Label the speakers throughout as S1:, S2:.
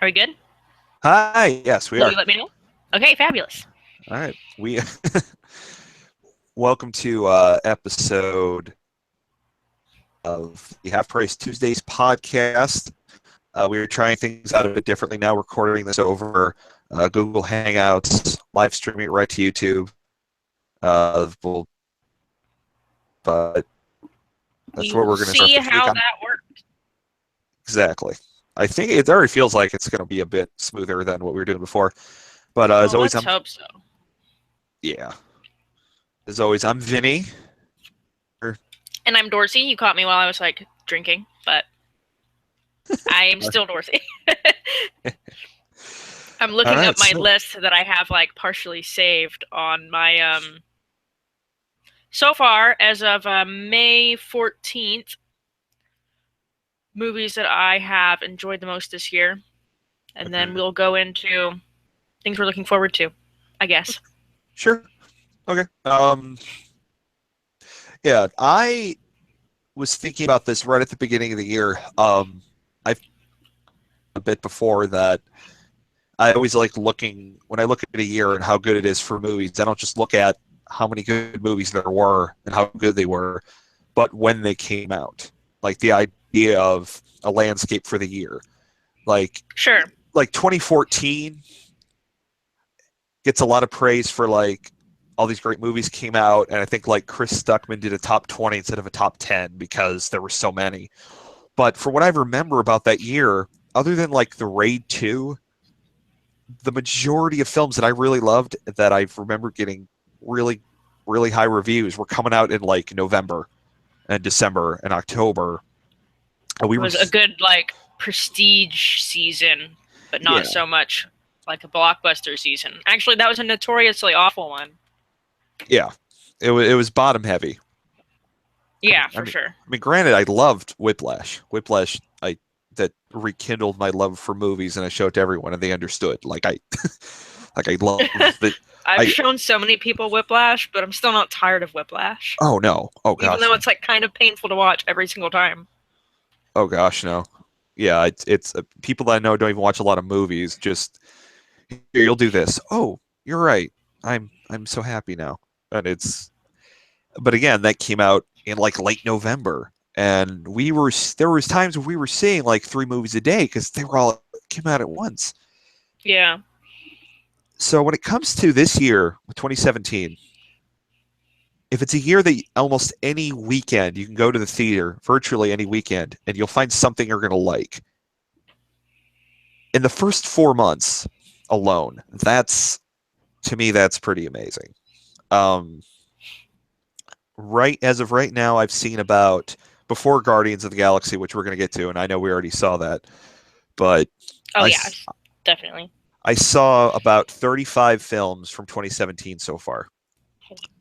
S1: Are we good?
S2: Hi, yes, we
S1: Will you
S2: are.
S1: let me know? Okay, fabulous.
S2: All right. We welcome to episode of the Half Price Tuesdays podcast. We're trying things out a bit differently now, recording this over Google Hangouts, live streaming it right to YouTube. We'll, but that's
S1: We
S2: what
S1: will
S2: we're going to start
S1: see
S2: this week
S1: how
S2: on.
S1: that works.
S2: Exactly. I think it already feels like it's going to be a bit smoother than what we were doing before. But as
S1: Well,
S2: always,
S1: let's hope so.
S2: yeah. As always, I'm Vinny.
S1: And I'm Dorsey. You caught me while I was like drinking, but I am still Dorsey. I'm
S2: All
S1: looking up
S2: right.
S1: my
S2: So,
S1: list that I have like partially saved on my so far as of May 14th movies that I have enjoyed the most this year, and then
S2: okay.
S1: we'll go into things we're looking forward to, I guess.
S2: Sure. Okay. Yeah, I was thinking about this right at the beginning of the year. I've a bit before that. I always like looking when I look at a year and how good it is for movies. I don't just look at how many good movies there were and how good they were, but when they came out. Like the idea of a landscape for the year. Like
S1: Sure.
S2: like 2014 gets a lot of praise for like all these great movies came out, and I think like Chris Stuckman did a top 20 instead of a top 10 because there were so many. But for what I remember about that year, other than like The Raid 2, the majority of films that I really loved that I remember getting really, really high reviews were coming out in like November and December and October. And we
S1: It
S2: were,
S1: was a good like prestige season, but not
S2: yeah,
S1: so much like a blockbuster season. Actually, that was a notoriously awful one.
S2: yeah. It was bottom heavy.
S1: Yeah,
S2: I
S1: for
S2: mean,
S1: sure.
S2: I mean, granted, I loved Whiplash. Whiplash, I that rekindled my love for movies, and I showed it to everyone, and they understood. Like I love that.
S1: I've
S2: I
S1: shown so many people Whiplash, but I'm still not tired of Whiplash.
S2: oh no, oh
S1: Even
S2: gosh,
S1: though it's like kind of painful to watch every single time.
S2: oh gosh, no. Yeah, it's people that I know don't even watch a lot of movies. Just here, you'll do this. Oh, you're right. I'm so happy now, and it's. But again, that came out in like late November, and there was times when we were seeing like three movies a day because they were all came out at once.
S1: Yeah.
S2: So when it comes to this year, 2017, if it's a year that almost any weekend you can go to the theater, virtually any weekend, and you'll find something you're going to like. In the first 4 months alone, that's to me that's pretty amazing. Um, right as of right now, I've seen about before Guardians of the Galaxy, which we're going to get to, and I know we already saw that, but
S1: Oh
S2: I
S1: yeah, definitely.
S2: I saw about 35 films from 2017 so far,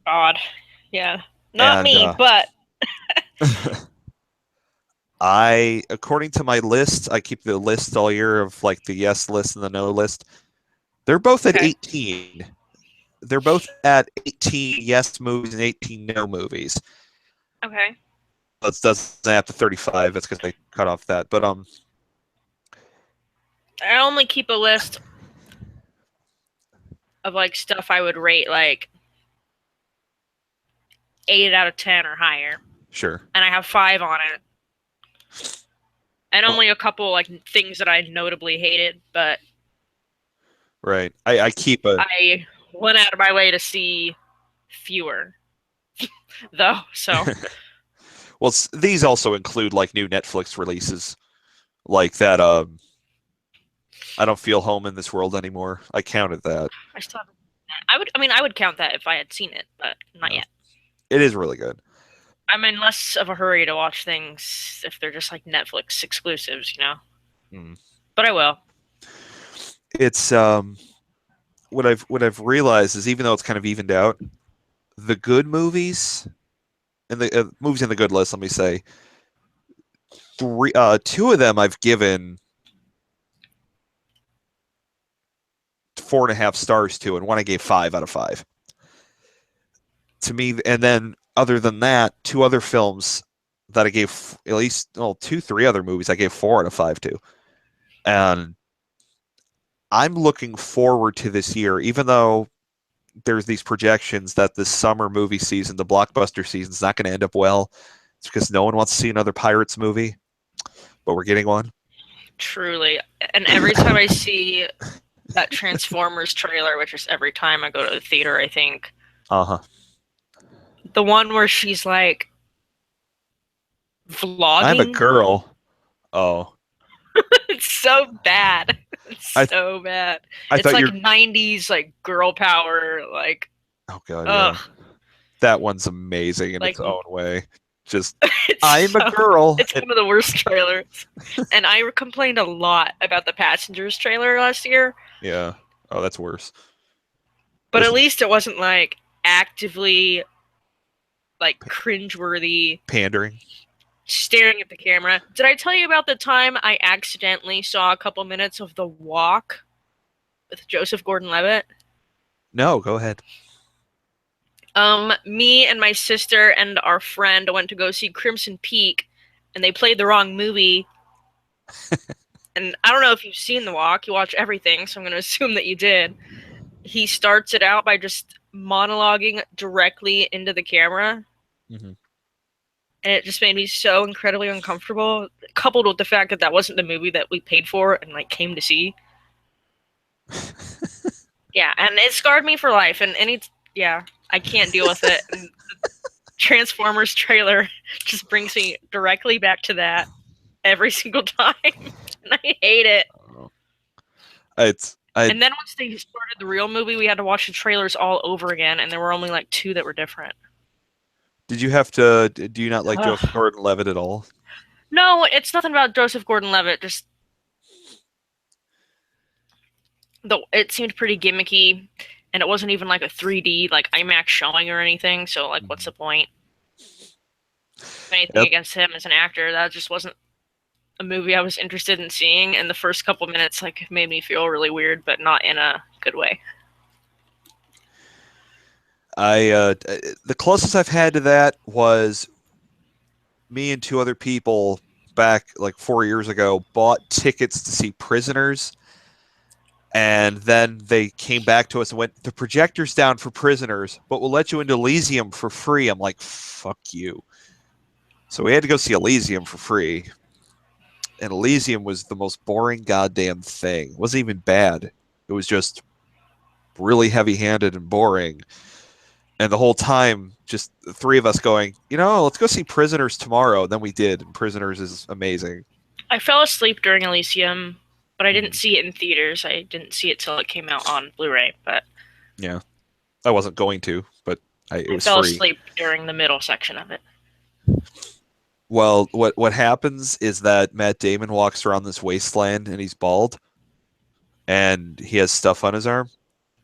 S1: God. Yeah. Not
S2: and
S1: me, but
S2: according to my list, I keep the list all year of like the yes list and the no list. They're both at
S1: okay.
S2: 18. They're both at 18 yes movies and 18 no movies.
S1: Okay.
S2: That doesn't have to 35. That's because they cut off that. But
S1: I only keep a list of like stuff I would rate like 8 out of 10 or higher.
S2: sure.
S1: And I have 5 on it. And
S2: Well,
S1: only a couple like things that I notably hated, but
S2: right. I keep a
S1: I went out of my way to see fewer though. So
S2: well. These also include like new Netflix releases, like that. I don't feel home in this world anymore. I counted that.
S1: I still haven't. I would count that if I had seen it, but not
S2: No.
S1: yet.
S2: It is really good.
S1: I'm in less of a hurry to watch things if they're just like Netflix exclusives, you know.
S2: Mm.
S1: But I will.
S2: It's what I've realized is even though it's kind of evened out, the good movies and the movies in the good list. Let me say two of them I've given 4.5 stars to, and one I gave 5 out of 5. To me, and then other than that, two other films that I gave at least well, two, three other movies I gave 4 out of 5 to, and I'm looking forward to this year, even though there's these projections that this summer movie season, the blockbuster season, is not going to end up well. It's because no one wants to see another Pirates movie, but we're getting one.
S1: Truly. And every time I see that Transformers trailer, which is every time I go to the theater, I think.
S2: Uh-huh.
S1: The one where she's like
S2: I'm a
S1: vlogging.
S2: girl. Oh.
S1: It's so bad. It's
S2: I
S1: so bad.
S2: I
S1: It's
S2: thought
S1: like
S2: you're
S1: 90s like girl power, like
S2: Oh god,
S1: ugh.
S2: yeah. That one's amazing in its
S1: Like
S2: own way. Just
S1: it's
S2: I'm a
S1: so
S2: girl.
S1: it's one of the worst trailers. And I complained a lot about the Passengers trailer last year.
S2: Yeah. Oh, that's worse.
S1: But at
S2: Just
S1: least it wasn't like actively like cringeworthy
S2: pandering.
S1: staring at the camera. Did I tell you about the time I accidentally saw a couple minutes of The Walk with Joseph Gordon-Levitt?
S2: No, go ahead.
S1: Me and my sister and our friend went to go see Crimson Peak, and they played the wrong movie. And I don't know if you've seen The Walk. You watch everything, so I'm going to assume that you did. He starts it out by just monologuing directly into the camera.
S2: Mm-hmm.
S1: And it just made me so incredibly uncomfortable, coupled with the fact that that wasn't the movie that we paid for and like came to see. Yeah, and it scarred me for life. And yeah, I can't deal with it. And the Transformers trailer just brings me directly back to that every single time, and I hate it. And then once they started the real movie, we had to watch the trailers all over again, and there were only like 2 that were different.
S2: Did you have to? Do you not like Joseph Gordon-Levitt at all?
S1: No, it's nothing about Joseph Gordon-Levitt. Just it seemed pretty gimmicky, and it wasn't even like a 3D like IMAX showing or anything. So like, what's the point? Anything against him as an actor, that just wasn't a movie I was interested in seeing. And the first couple minutes like made me feel really weird, but not in a good way.
S2: The closest I've had to that was me and 2 other people back like 4 years ago bought tickets to see Prisoners, and then they came back to us and went, the projector's down for Prisoners, but we'll let you into Elysium for free. I'm like, fuck you. So we had to go see Elysium for free, and Elysium was the most boring goddamn thing. It wasn't even bad. It was just really heavy-handed and boring. And the whole time, just the 3 of us going, let's go see Prisoners tomorrow. And then we did, and Prisoners is amazing.
S1: I fell asleep during Elysium, but I didn't see it in theaters. I didn't see it till it came out on Blu-ray. But
S2: yeah, I wasn't going to, but it was
S1: fell
S2: free.
S1: Asleep during the middle section of it.
S2: Well, what happens is that Matt Damon walks around this wasteland, and he's bald, and he has stuff on his arm,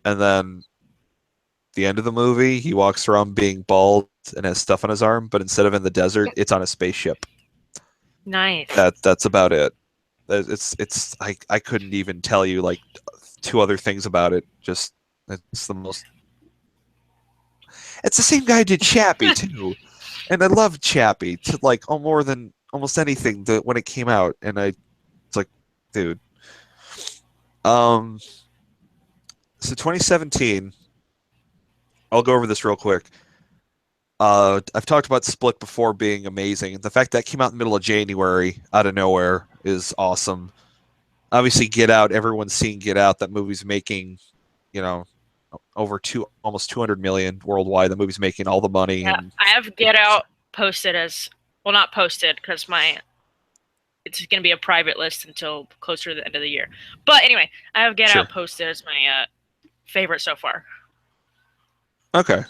S2: and then the end of the movie, he walks around being bald and has stuff on his arm, but instead of in the desert, it's on a spaceship.
S1: Nice.
S2: That's about it. I couldn't even tell you like 2 other things about it. Just it's the most. It's the same guy who did Chappie too, and I love Chappie to like more than almost anything when it came out, and it's like, dude. So 2017. I'll go over this real quick. I've talked about Split before being amazing. The fact that came out in the middle of January, out of nowhere, is awesome. Obviously, Get Out. Everyone's seen Get Out. That movie's making, over almost 200 million worldwide. The movie's making all the money.
S1: Yeah, I have Get Out posted as not posted because it's going to be a private list until closer to the end of the year. But anyway, I have Get Out posted as my favorite so far.
S2: Okay.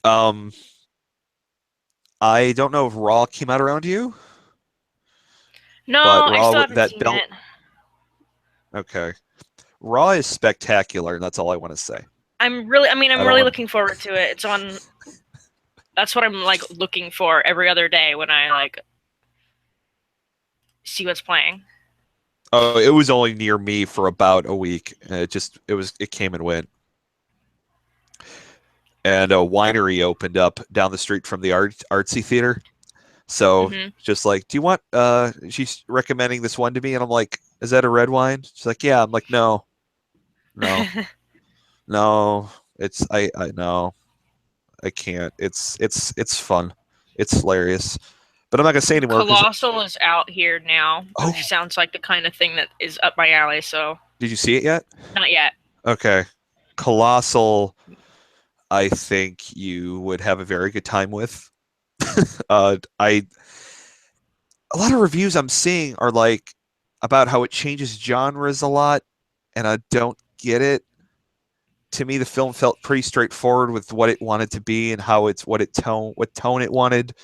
S2: I don't know if Raw came out around you.
S1: No, I still haven't seen it.
S2: Okay. Raw is spectacular, and that's all I want to say.
S1: I'm really looking forward to it. It's on. That's what I'm like looking for every other day when I like see what's playing.
S2: Oh, it was only near me for about a week. It came and went. And a winery opened up down the street from the artsy theater. So
S1: Hmm.
S2: just like, do you want? She's recommending this one to me, and I'm like, is that a red wine? She's like, yeah. I'm like, no, no, no. I no, I can't. It's fun. It's hilarious. But I'm not gonna say anymore because
S1: Colossal is out here now, which
S2: oh,
S1: sounds like the kind of thing that is up my alley. So
S2: did you see it yet?
S1: not yet.
S2: Okay, Colossal. I think you would have a very good time with. I a lot of reviews I'm seeing are like about how it changes genres a lot, and I don't get it. To me, the film felt pretty straightforward with what it wanted to be and how it's what tone it wanted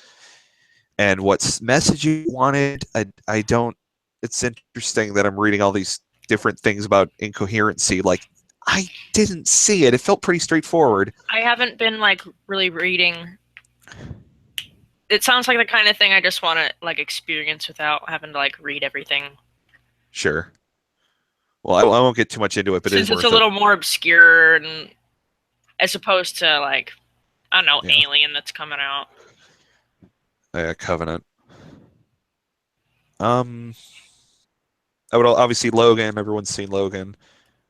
S2: and what message it wanted. I don't. It's interesting that I'm reading all these different things about incoherency. Like I didn't see it. It felt pretty straightforward.
S1: I haven't been like really reading. It sounds like the kind of thing I just want to like experience without having to like read everything.
S2: Sure. Well, I won't get too much into it, but it is
S1: Since it's a
S2: worth it.
S1: little more obscure and as opposed to like I don't know,
S2: Yeah.
S1: Alien that's coming out.
S2: Covenant. Um, I would obviously Logan. Everyone's seen Logan.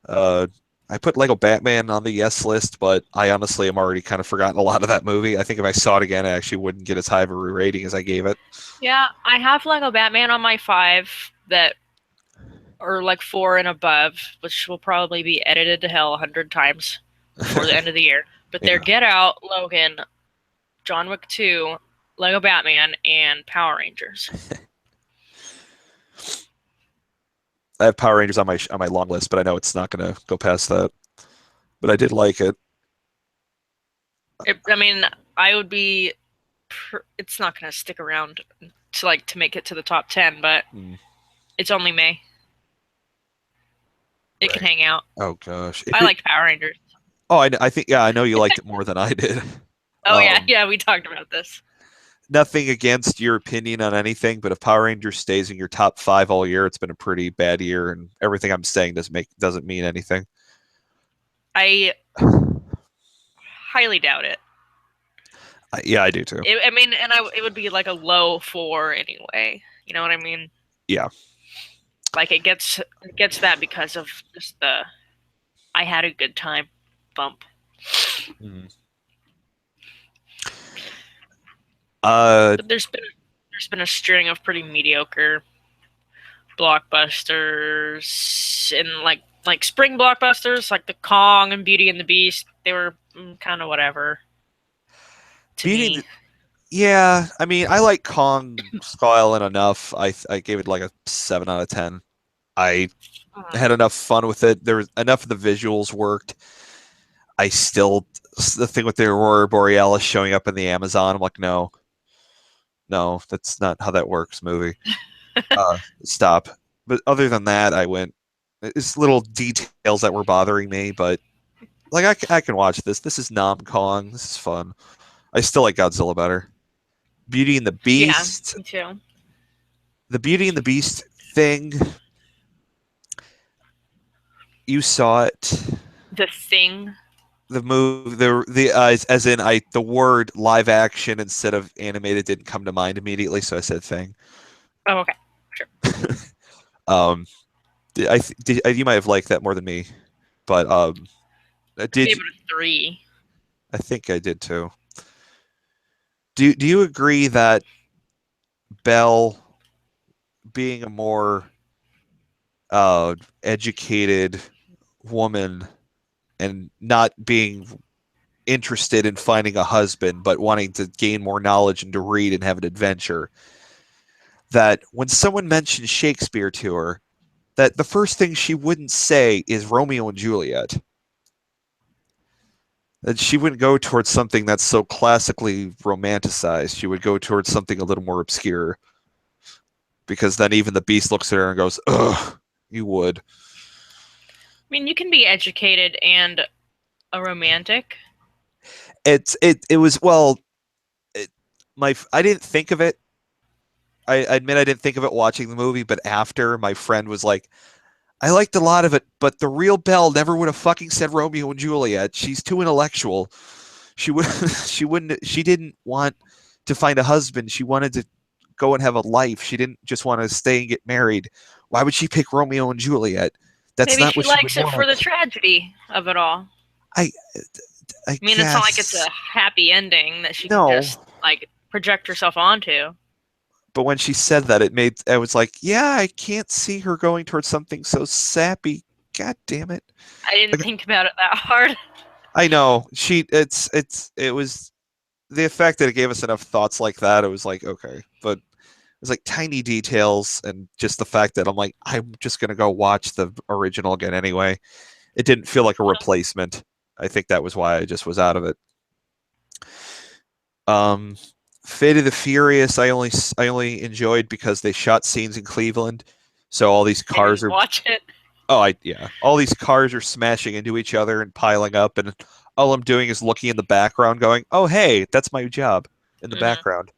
S2: Uh, I put Lego Batman on the yes list, but I honestly am already kind of forgotten a lot of that movie. I think if I saw it again, I actually wouldn't get as high of a rating as I gave it.
S1: Yeah, I have Lego Batman on my 5 that are like 4 and above, which will probably be edited to hell 100 times before the end of the year. But they're
S2: Yeah,
S1: Get Out, Logan, John Wick 2, Lego Batman, and Power Rangers.
S2: I have Power Rangers on my long list, but I know it's not going to go past that. But I did like it.
S1: I mean, I would be. It's not going to stick around to make it to the top 10, but
S2: Mm,
S1: it's only May. It can
S2: right.
S1: hang out.
S2: Oh gosh.
S1: I liked Power Rangers.
S2: Oh, I think yeah, I know you liked it more than I did.
S1: Oh yeah,
S2: Um,
S1: yeah, we talked about this.
S2: Nothing against your opinion on anything, but if Power Rangers stays in your top 5 all year, it's been a pretty bad year, and everything I'm saying doesn't mean anything.
S1: I highly doubt it.
S2: Yeah, I do too.
S1: I mean, and it would be like a low 4 anyway. You know what I mean?
S2: Yeah.
S1: Like it gets that because of just the I had a good time bump.
S2: Mm. Uh,
S1: But there's been a string of pretty mediocre blockbusters and like spring blockbusters like the Kong and Beauty and the Beast. They were kind of whatever to
S2: Beating
S1: me.
S2: the, yeah, I mean, I like Kong Skull Island enough. I gave it like a 7 out of 10. I
S1: Mm.
S2: had enough fun with it. There was enough of the visuals worked. I still the thing with the Aurora Borealis showing up in the Amazon. I'm like, no, no, that's not how that works. Movie, stop. But other than that, I went. It's little details that were bothering me, but like I can watch this. This is Nam Kong. This is fun. I still like Godzilla better. Beauty and the
S1: Yeah,
S2: Beast.
S1: me too.
S2: The Beauty and the Beast thing. You saw it.
S1: The Thing.
S2: The move the as in I the word live action instead of animated didn't come to mind immediately, so I said thing.
S1: Oh, okay, sure.
S2: Um, you might have liked that more than me, but
S1: I
S2: did
S1: gave it a 3.
S2: I think I did too. Do you agree that Belle being a more educated woman and not being interested in finding a husband, but wanting to gain more knowledge and to read and have an adventure, that when someone mentions Shakespeare to her, that the first thing she wouldn't say is Romeo and Juliet. That she wouldn't go towards something that's so classically romanticized. She would go towards something a little more obscure. Because then even the beast looks at her and goes, ugh, you would.
S1: I mean, you can be educated and a romantic.
S2: It was well, I didn't think of it. I admit I didn't think of it watching the movie, but after my friend was like, I liked a lot of it, but the real Belle never would have fucking said Romeo and Juliet. She's too intellectual. She would she didn't want to find a husband. She wanted to go and have a life. She didn't just want to stay and get married. Why would she pick Romeo and Juliet? That's
S1: Maybe
S2: not
S1: she
S2: what she would
S1: likes it for
S2: want.
S1: the tragedy of it all.
S2: I I
S1: I mean, it's not like it's
S2: guess
S1: a happy ending that she can
S2: no.
S1: just like project herself onto.
S2: But when she said that, I was like, yeah, I can't see her going towards something so sappy. God damn it.
S1: I didn't
S2: Like,
S1: think about it that hard.
S2: I know it was the fact that it gave us enough thoughts like that. It was like, okay, but it was like tiny details and just the fact that I'm like, I'm just gonna go watch the original again anyway. It didn't feel like a replacement. I think that was why I just was out of it. Um, Fate of the Furious, I only enjoyed because they shot scenes in Cleveland, so all these
S1: I
S2: cars
S1: didn't
S2: are
S1: watch it.
S2: all these cars are smashing into each other and piling up, and all I'm doing is looking in the background, going, "Oh hey, that's my job." In the
S1: Mm-hmm.
S2: background,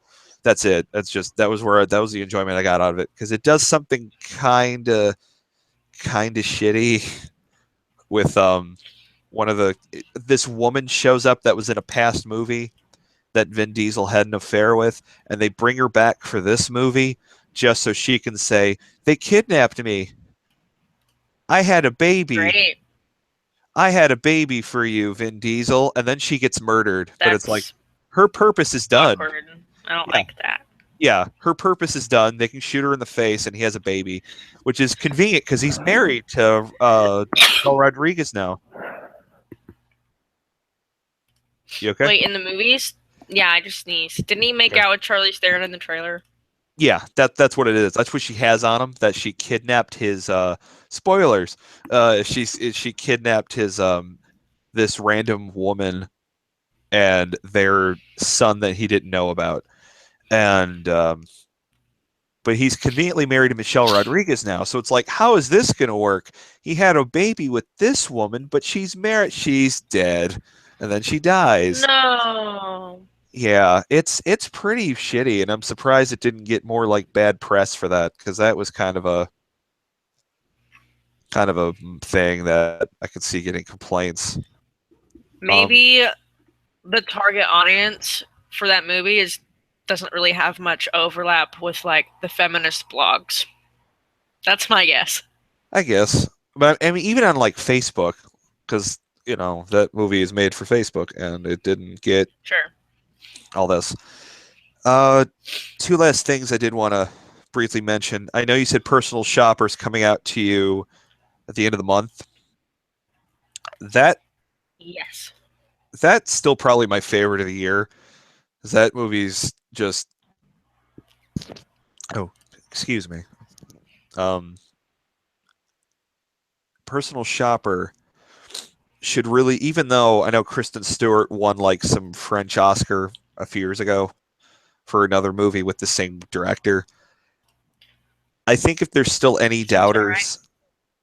S2: that's it. That was the enjoyment I got out of it because it does something kind of shitty with one of the this woman shows up that was in a past movie that Vin Diesel had an affair with, and they bring her back for this movie just so she can say, "They kidnapped me. I had a baby.
S1: Great.
S2: I had a baby for you, Vin Diesel." And then she gets murdered. But it's like
S1: That's
S2: her purpose is done.
S1: awkward. I don't
S2: Yeah.
S1: like that.
S2: Yeah, her purpose is done. They can shoot her in the face, and he has a baby, which is convenient because he's married to Michelle Rodriguez now. You okay?
S1: Wait, in the movies? Yeah, I just sneezed. Didn't he make
S2: Okay.
S1: out with Charlie Theron in the trailer?
S2: Yeah, that's what it is. That's what she has on him. That she kidnapped his spoilers. She kidnapped his this random woman and their son that he didn't know about. And but he's conveniently married to Michelle Rodriguez now. So it's like, how is this going to work? He had a baby with this woman, but she's married. She's dead, and then she dies.
S1: No.
S2: Yeah, it's pretty shitty, and I'm surprised it didn't get more like bad press for that because that was kind of a thing that I could see getting complaints.
S1: Maybe the target audience for that movie doesn't really have much overlap with like the feminist blogs. That's my guess.
S2: I guess, but I mean, even on like Facebook, because that movie is made for Facebook, and it didn't get
S1: Sure.
S2: all this. Two last things I did want to briefly mention. I know you said Personal Shopper's coming out to you at the end of the month. That
S1: Yes.
S2: that's still probably my favorite of the year. That movie's just oh, excuse me. Um, Personal Shopper should really, even though I know Kristen Stewart won like some French Oscar a few years ago for another movie with the same director. I think if there's still any doubters,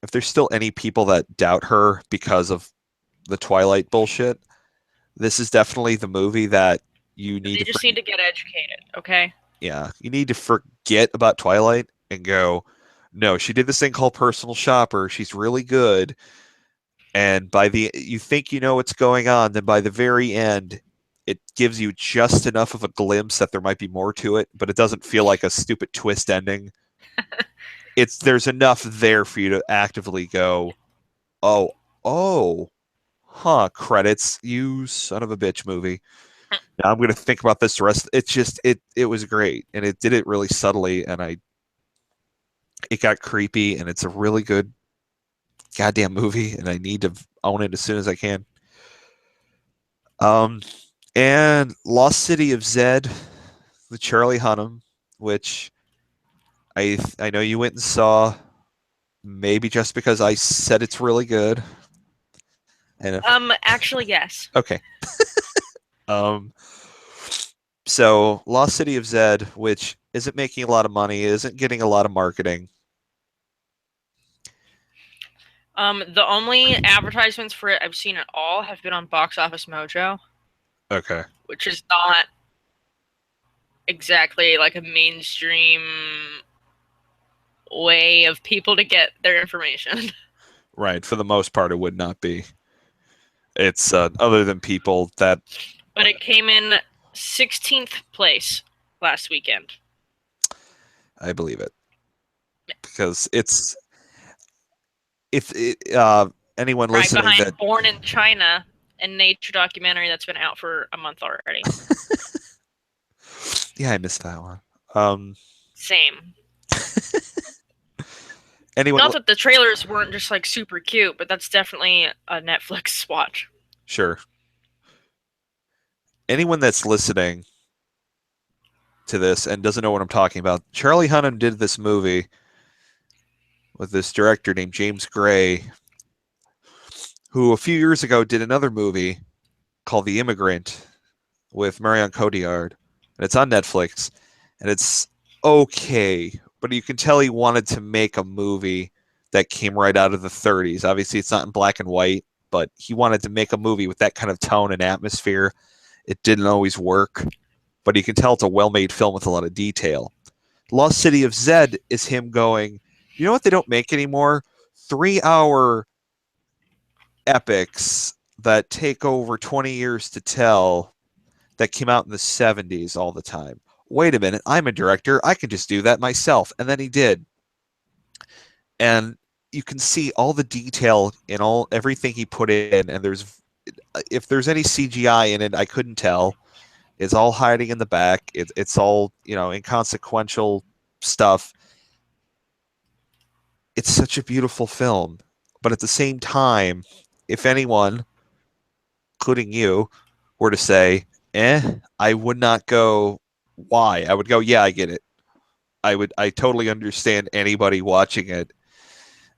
S2: if there's still any people that doubt her because of the Twilight bullshit, this is definitely the movie that you need
S1: They
S2: to
S1: just need to get educated, okay?
S2: yeah, you need to forget about Twilight and go, no, she did this thing called Personal Shopper. She's really good. And you think you know what's going on, then by the very end, it gives you just enough of a glimpse that there might be more to it, but it doesn't feel like a stupid twist ending. There's enough there for you to actively go, oh, oh, huh, credits, you son of a bitch movie. Now I'm gonna think about this the rest. It's just it was great, and it did it really subtly, and it got creepy, and it's a really good goddamn movie, and I need to own it as soon as I can. Um, and Lost City of Zed, the Charlie Hunnam, which I know you went and saw, maybe just because I said it's really good. And
S1: Actually, yes.
S2: okay. Um, so Lost City of Zed, which isn't making a lot of money, isn't getting a lot of marketing.
S1: The only advertisements for it I've seen at all have been on Box Office Mojo,
S2: Okay.
S1: which is not exactly like a mainstream way of people to get their information.
S2: Right. For the most part, it would not be. It's other than people that.
S1: But it came in 16th place last weekend.
S2: I believe it because it's if anyone
S1: Right
S2: listening that
S1: behind Born in China, a nature documentary that's been out for a month already.
S2: yeah, I missed that one. Um,
S1: Same.
S2: anyone
S1: Not that the trailers weren't just like super cute, but that's definitely a Netflix watch.
S2: sure. Anyone that's listening to this and doesn't know what I'm talking about, Charlie Hunnam did this movie with this director named James Gray, who a few years ago did another movie called The Immigrant with Marion Cotillard, and it's on Netflix, and it's okay, but you can tell he wanted to make a movie that came right out of the 30s. Obviously, it's not in black and white, but he wanted to make a movie with that kind of tone and atmosphere. It didn't always work, but you can tell it's a well-made film with a lot of detail. Lost City of Zed is him going, you know what they don't make anymore? 3-hour epics that take over 20 years to tell that came out in the 70s all the time. Wait a minute, I'm a director. I can just do that myself. And then he did. And you can see all the detail in everything he put in. And if there's any CGI in it, I couldn't tell. It's all hiding in the back. It's all, inconsequential stuff. It's such a beautiful film. But at the same time, if anyone, including you, were to say, I would not go, why? I would go, yeah, I get it. I totally understand anybody watching it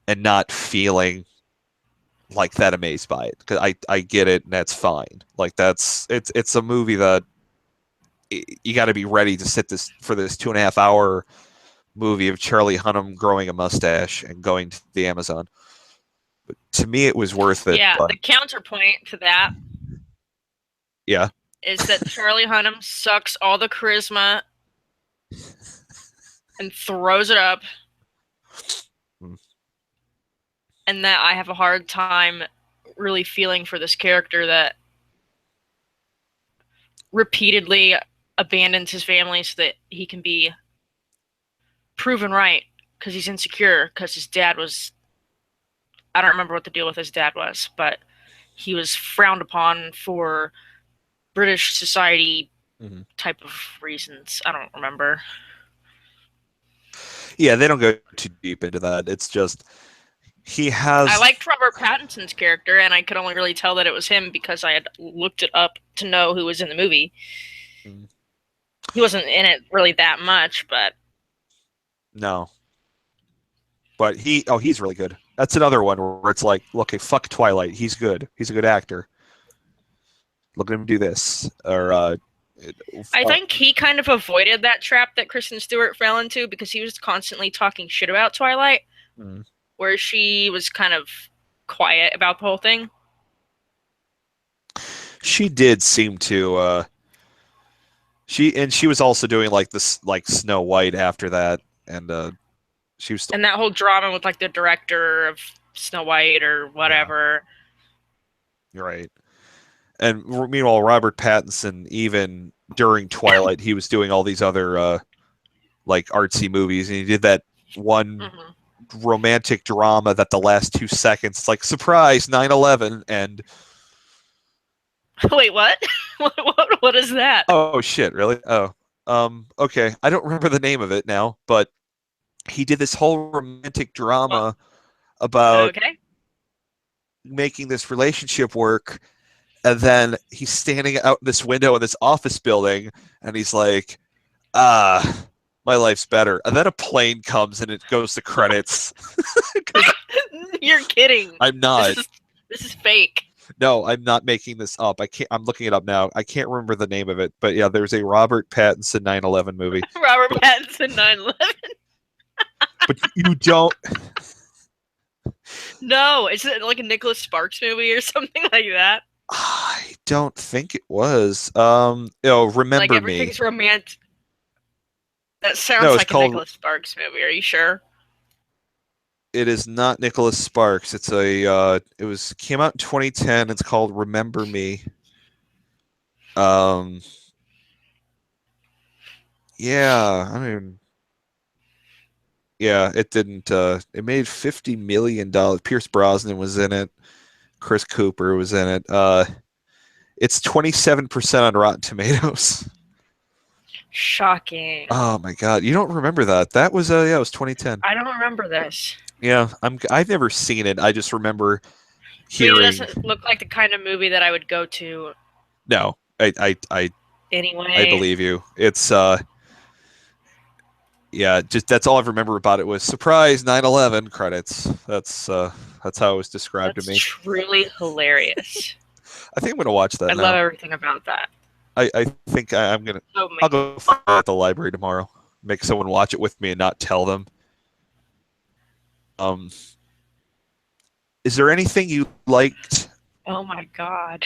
S2: and not feeling like that amazed by it. Because I get it and that's fine. Like it's a movie that you got to be ready to sit for this 2.5 hour movie of Charlie Hunnam growing a mustache and going to the Amazon. But to me, it was worth it.
S1: Yeah,
S2: But
S1: the counterpoint to that
S2: yeah,
S1: is that Charlie Hunnam sucks all the charisma and throws it up, and that I have a hard time really feeling for this character that repeatedly abandons his family so that he can be proven right because he's insecure because his dad was, I don't remember what the deal with his dad was, but he was frowned upon for British society type of reasons. I don't remember.
S2: Yeah, they don't go too deep into that. It's just he has.
S1: I liked Robert Pattinson's character, and I could only really tell that it was him because I had looked it up to know who was in the movie. He wasn't in it really that much, but
S2: no. But he's really good. That's another one where it's like, look, fuck Twilight. He's good. He's a good actor. Look at him do this. Or
S1: I think he kind of avoided that trap that Kristen Stewart fell into because he was constantly talking shit about Twilight, where she was kind of quiet about the whole thing.
S2: She did seem to. She was also doing like this, like Snow White after that, and she was.
S1: And that whole drama with like the director of Snow White or whatever.
S2: Yeah. You're right. And meanwhile, Robert Pattinson, even during Twilight, he was doing all these other like artsy movies, and he did that one romantic drama that the last 2 seconds, it's like surprise 9/11, and
S1: wait, what? What is that?
S2: Oh shit, really? Oh, okay. I don't remember the name of it now, but he did this whole romantic drama about making this relationship work. And then he's standing out this window in this office building, and he's like, my life's better. And then a plane comes, and it goes to credits.
S1: You're kidding.
S2: I'm not.
S1: This is fake.
S2: No, I'm not making this up. I'm looking it up now. I can't remember the name of it. But yeah, there's a Robert Pattinson 9/11 movie.
S1: Robert Pattinson 9/11.
S2: But you don't...
S1: No, is it like a Nicholas Sparks movie or something like that?
S2: I don't think it was. Remember
S1: like everything's
S2: Me.
S1: Romantic. That sounds like a Nicholas Sparks movie. Are you sure?
S2: It is not Nicholas Sparks. It's came out in 2010. It's called Remember Me. Yeah, I mean, Yeah, it didn't. It made $50 million. Pierce Brosnan was in it. Chris Cooper was in it. It's 27% on Rotten Tomatoes.
S1: Shocking.
S2: Oh my God, you don't remember that? That was yeah, it was 2010.
S1: I don't remember this.
S2: Yeah, I've never seen it. I just remember
S1: I mean, it
S2: hearing.
S1: doesn't look like the kind of movie that I would go to
S2: No, I
S1: anyway.
S2: believe you. It's yeah, just that's all I remember about it was surprise 9/11 credits. That's how it was described to
S1: That's
S2: me.
S1: truly hilarious.
S2: I think I'm gonna watch
S1: I
S2: that
S1: love
S2: now.
S1: everything about that.
S2: I think I'm gonna.
S1: So
S2: I'll
S1: many.
S2: go find it at the library tomorrow. Make someone watch it with me and not tell them. Um, is there anything you liked?
S1: Oh my god.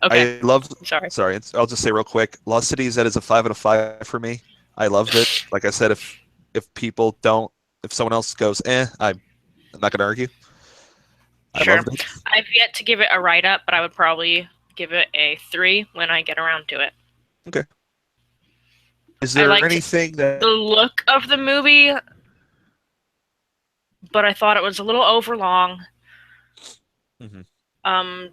S1: Okay,
S2: I love.
S1: sorry.
S2: Sorry, I'll just say real quick. Lost Cities, that is a 5 out of 5 for me. I loved it. Like I said, if people don't, if someone else goes, I'm not gonna argue. I
S1: Sure.
S2: loved it.
S1: I've yet to give it a write up, but I would probably give it a 3 when I get around to it.
S2: Okay. Is
S1: I
S2: there
S1: liked
S2: anything
S1: the
S2: that?
S1: look of the movie, but I thought it was a little overlong.
S2: Mhm.
S1: Um,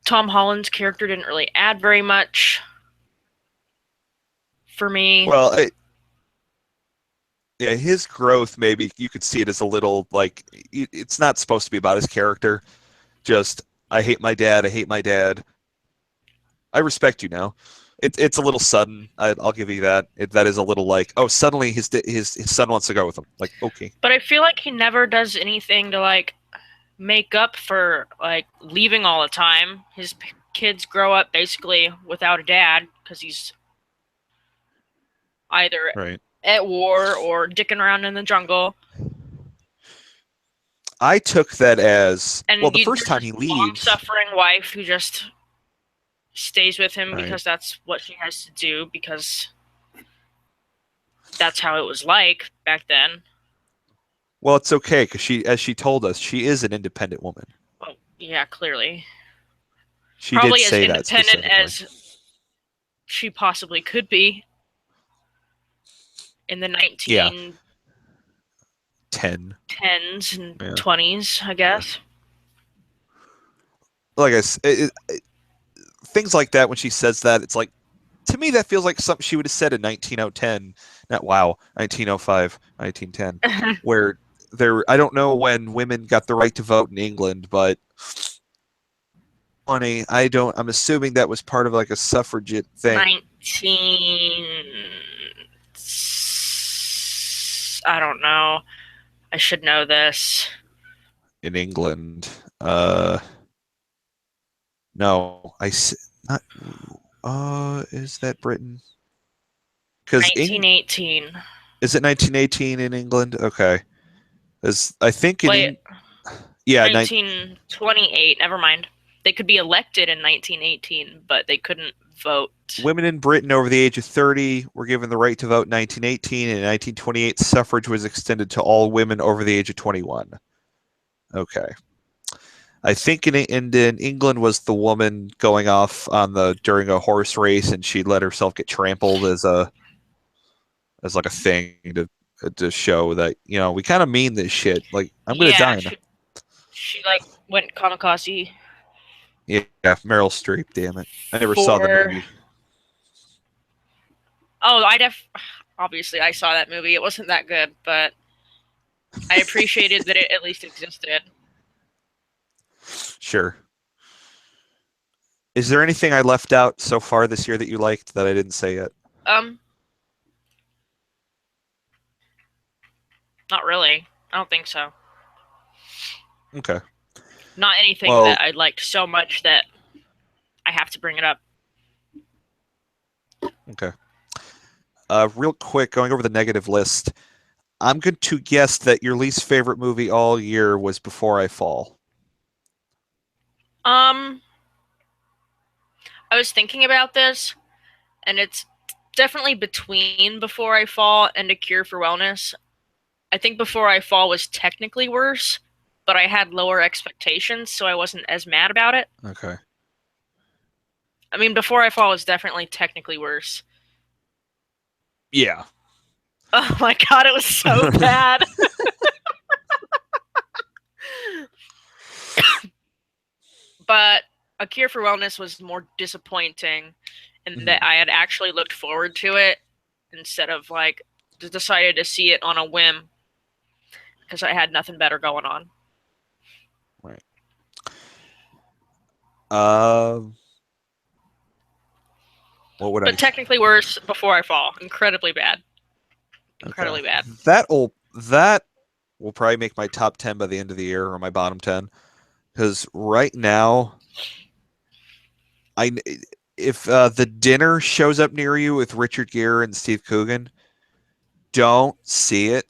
S1: Tom Holland's character didn't really add very much for me.
S2: Well, yeah, his growth maybe you could see it as a little like it's not supposed to be about his character. Just I hate my dad. I hate my dad. I respect you now. It's a little sudden. I'll give you that. That is a little like, oh, suddenly his son wants to go with him. Like, okay,
S1: But I feel like he never does anything to like make up for like leaving all the time. His kids grow up basically without a dad because he's either
S2: right.
S1: at war or dicking around in the jungle.
S2: I took that as well.
S1: And
S2: The first
S1: there's
S2: time
S1: his
S2: he
S1: long
S2: leaves,
S1: suffering wife who just stays with him
S2: right?
S1: because that's what she has to do because that's how it was like back then.
S2: Well, it's okay because as she told us, she is an independent woman.
S1: Well, yeah, clearly.
S2: She did
S1: Probably as
S2: say that
S1: independent
S2: specifically.
S1: as she possibly could be in the
S2: Yeah,
S1: 1910s
S2: 10.
S1: and
S2: Yeah,
S1: 20s, I
S2: yeah.
S1: guess.
S2: Like things like that when she says that, it's like to me that feels like something she would have said in 1910, not wow, 1905, 1910, where there I don't know when women got the right to vote in England, but funny, I'm assuming that was part of like a suffragette thing
S1: 19. I don't know. I should know this.
S2: in England. No, not is that Britain? Because
S1: 1918.
S2: is it 1918 in England? Okay. As I think in
S1: Wait,
S2: yeah,
S1: 1928. Never mind. They could be elected in 1918, but they couldn't vote.
S2: women in Britain over the age of 30 were given the right to vote in 1918, and in 1928, suffrage was extended to all women over the age of 21. Okay. I think in England was the woman going off on the during a horse race, and she let herself get trampled as like a thing to show that we kind of mean this shit. Like I'm gonna
S1: Yeah,
S2: die now.
S1: she like went kamikaze
S2: Yeah, Meryl Streep. Damn it, I never saw the
S1: for.
S2: movie.
S1: Oh, obviously I saw that movie. It wasn't that good, but I appreciated that it at least existed.
S2: Sure. Is there anything I left out so far this year that you liked that I didn't say yet?
S1: Um, Not really. I don't think so.
S2: Okay.
S1: Not anything
S2: Well,
S1: that I liked so much that I have to bring it up.
S2: okay. Real quick, going over the negative list, I'm going to guess that your least favorite movie all year was Before I Fall.
S1: Um, I was thinking about this, and it's definitely between Before I Fall and A Cure for Wellness. I think Before I Fall was technically worse, but I had lower expectations, so I wasn't as mad about it.
S2: Okay.
S1: I mean, Before I Fall was definitely technically worse.
S2: Yeah.
S1: Oh my god, it was so bad. But A Cure for Wellness was more disappointing in that I had actually looked forward to it instead of like just decided to see it on a whim because I had nothing better going on.
S2: Right. Um, what would I?
S1: But technically worse Before I Fall. Incredibly bad.
S2: Okay.
S1: Incredibly bad.
S2: That will probably make my top 10 by the end of the year, or my bottom 10. Because right now, I if The Dinner shows up near you with Richard Gere and Steve Coogan, don't see it.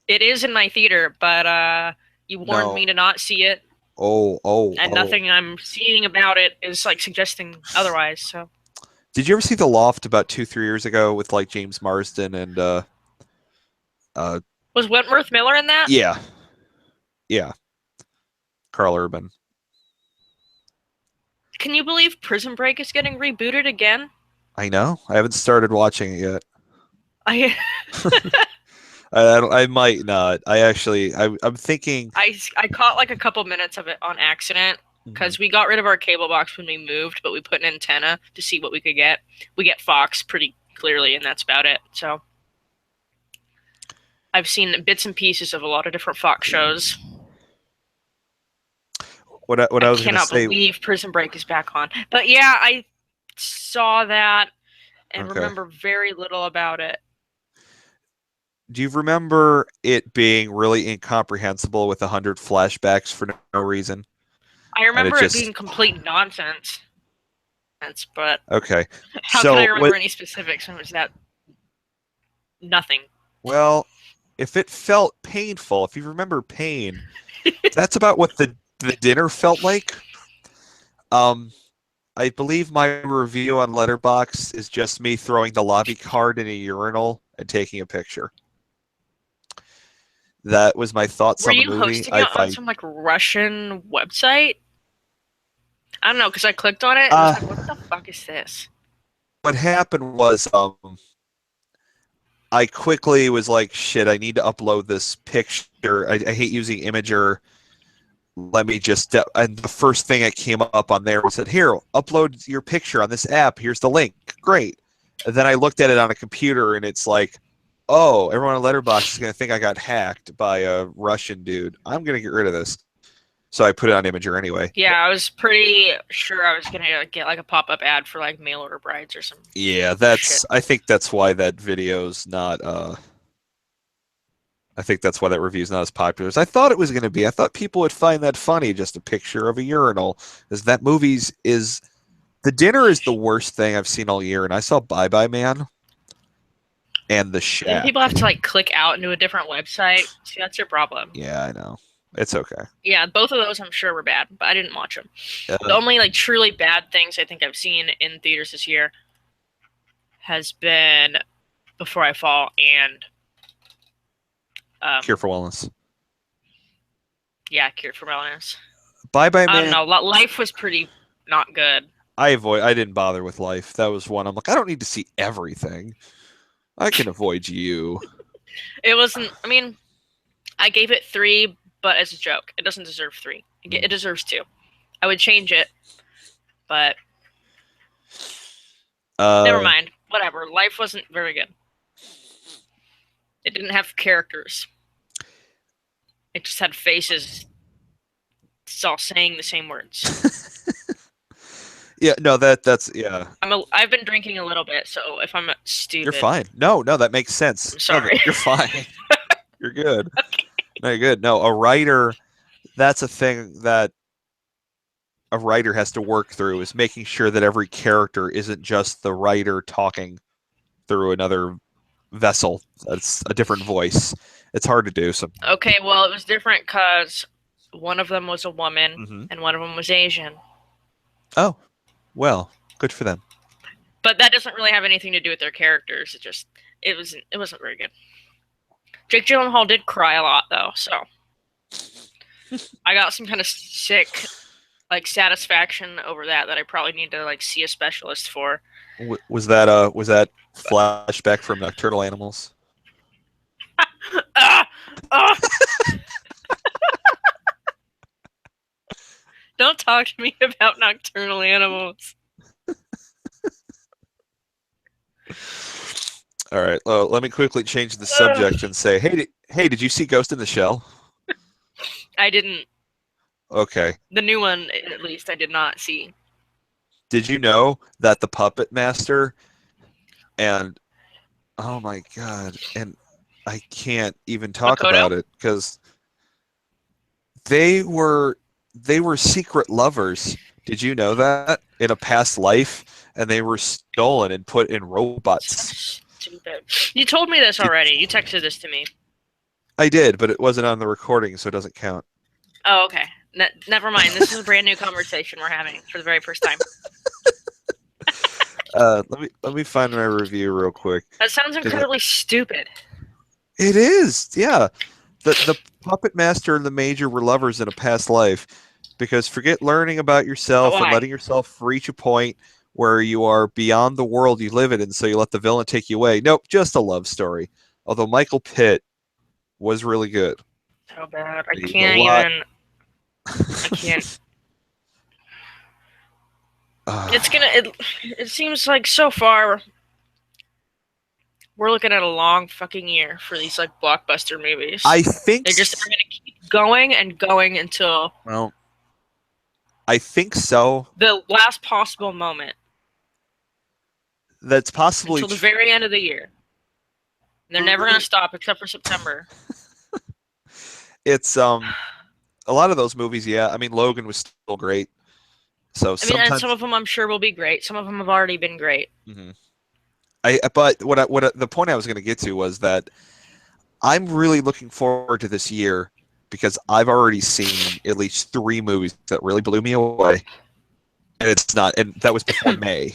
S1: It is in my theater, but you warned
S2: No.
S1: me to not see it,
S2: Oh, oh,
S1: and
S2: oh.
S1: nothing I'm seeing about it is like suggesting otherwise. So
S2: Did you ever see The Loft about 2, 3 years ago with like James Marsden and uh
S1: was Wentworth Miller in that?
S2: yeah, yeah, Carl Urban.
S1: Can you believe Prison Break is getting rebooted again?
S2: I know. I haven't started watching it yet.
S1: I
S2: I might not. I'm thinking.
S1: I caught like a couple minutes of it on accident
S2: Mhm.
S1: because we got rid of our cable box when we moved, but we put an antenna to see what we could get. We get Fox pretty clearly, and that's about it. So I've seen bits and pieces of a lot of different Fox shows.
S2: What
S1: I
S2: I was gonna
S1: cannot
S2: say.
S1: believe Prison Break is back on. But yeah, I saw that and
S2: Okay.
S1: remember very little about it.
S2: Do you remember it being really incomprehensible with 100 flashbacks for no reason?
S1: I
S2: And it
S1: remember it
S2: just
S1: being complete nonsense, but
S2: okay.
S1: how can I
S2: So
S1: remember
S2: what?
S1: any specifics when it was that nothing?
S2: Well, if it felt painful, if you remember pain, that's about what the dinner felt like. Um, I believe my review on Letterbox is just me throwing the lobby card in a urinal and taking a picture. That was my thoughts
S1: Were
S2: on the
S1: you
S2: movie.
S1: hosting it on some like Russian website? I don't know, because I clicked on it and was
S2: uh,
S1: like, what the fuck is this?
S2: what happened was I quickly was like, shit, I need to upload this picture. I hate using Imager. Let me just and the first thing that came up on there was said, here, upload your picture on this app. Here's the link. Great. And then I looked at it on a computer and it's like, oh, everyone on Letterboxd is going to think I got hacked by a Russian dude. I'm going to get rid of this. So I put it on Imager anyway.
S1: Yeah, I was pretty sure I was gonna get like a pop-up ad for like mail order brides or some
S2: Yeah,
S1: shit.
S2: I think that's why that video's not I think that's why that review's not as popular as I thought it was going to be. I thought people would find that funny, just a picture of a urinal. Is that movie's is The Dinner is the worst thing I've seen all year, and I saw Bye Bye Man and The
S1: Then
S2: Shack.
S1: people have to like click out into a different website. See, that's your problem.
S2: Yeah, I know. It's okay.
S1: Yeah, both of those I'm sure were bad, but I didn't watch them. The
S2: Uh,
S1: only like truly bad things I think I've seen in theaters this year has been Before I Fall and
S2: Cure for Wellness.
S1: yeah, Cure for Wellness.
S2: Bye Bye
S1: I don't
S2: Man.
S1: know. Life was pretty not good.
S2: I didn't bother with Life. That was one. I'm like, I don't need to see everything. I can avoid you.
S1: It wasn't. I mean, I gave it 3, but as a joke, it doesn't deserve 3. It deserves 2. I would change it, but never
S2: Uh,
S1: mind. Whatever. Life wasn't very good. It didn't have characters. It just had faces. It's all saying the same words.
S2: yeah, no, that's yeah.
S1: I've been drinking a little bit, so if I'm
S2: You're
S1: stupid,
S2: fine. No, no, that makes sense.
S1: I'm
S2: No,
S1: sorry.
S2: you're fine. You're good.
S1: Okay.
S2: No, you're good. No, a writer, that's a thing that a writer has to work through is making sure that every character isn't just the writer talking through another vessel. That's a different voice. It's hard to do. So,
S1: Okay, well, it was different because one of them was a woman
S2: hmm
S1: and one of them was Asian.
S2: oh, well, good for them.
S1: But that doesn't really have anything to do with their characters. It wasn't very good. Jake Gyllenhaal did cry a lot though, so I got some kind of sick like satisfaction over that I probably need to like see a specialist for.
S2: Was that flashback from Nocturnal Animals?
S1: Ah! Ah! Don't talk to me about nocturnal animals.
S2: All right. Well, let me quickly change the subject and say, hey, did you see Ghost in the Shell?
S1: I didn't.
S2: Okay.
S1: The new one, at least, I did not see.
S2: Did you know that the Puppet Master and oh my God, and I can't even talk
S1: Makoto?
S2: about it because they were they were secret lovers. Did you know that in a past life, and they were stolen and put in
S1: So
S2: robots?
S1: stupid. You told me this
S2: Did,
S1: already. You texted this to me.
S2: I did, but it wasn't on the recording, so it doesn't count.
S1: Oh, okay. Never mind. This is a brand new conversation we're having for the very first time.
S2: Let me find my review real quick.
S1: That sounds incredibly stupid.
S2: It is, yeah. The puppet master and the major were lovers in a past life, because forget learning about
S1: But
S2: yourself and
S1: why?
S2: letting yourself reach a point where you are beyond the world you live in, and so you let the villain take you away. Nope, just a love story. Although Michael Pitt was really good.
S1: So bad. I
S2: He's a
S1: can't
S2: lot.
S1: even. I can't.
S2: Uh,
S1: It's gonna. It seems like so far we're looking at a long fucking year for these like blockbuster movies.
S2: I think.
S1: They just are gonna keep going and going until
S2: Well, I think so.
S1: the last possible moment,
S2: That's possibly
S1: until the very end of the year. And they're never gonna
S2: true.
S1: stop except for September.
S2: It's a lot of those movies. Yeah, I mean Logan was still great. So
S1: I mean, and some
S2: sometimes.
S1: of them I'm sure will be great. Some of them have already been great.
S2: Mhm. But the point I was going to get to was that I'm really looking forward to this year because I've already seen at least 3 movies that really blew me away, and it's not, and that was before May.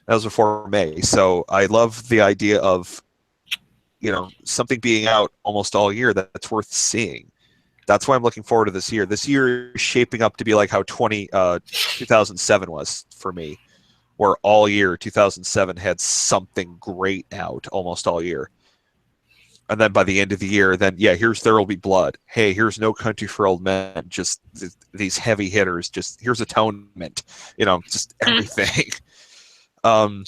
S2: That was before May, so I love the idea of something being out almost all year that's worth seeing. That's why I'm looking forward to this year. This year is shaping up to be like how 2007 was for me, where all year 2007 had something great out almost all year. And then by the end of the year, then yeah, here's There Will Be Blood. Hey, here's No Country for Old Men. Just these heavy hitters. Just here's Atonement. Just everything. um,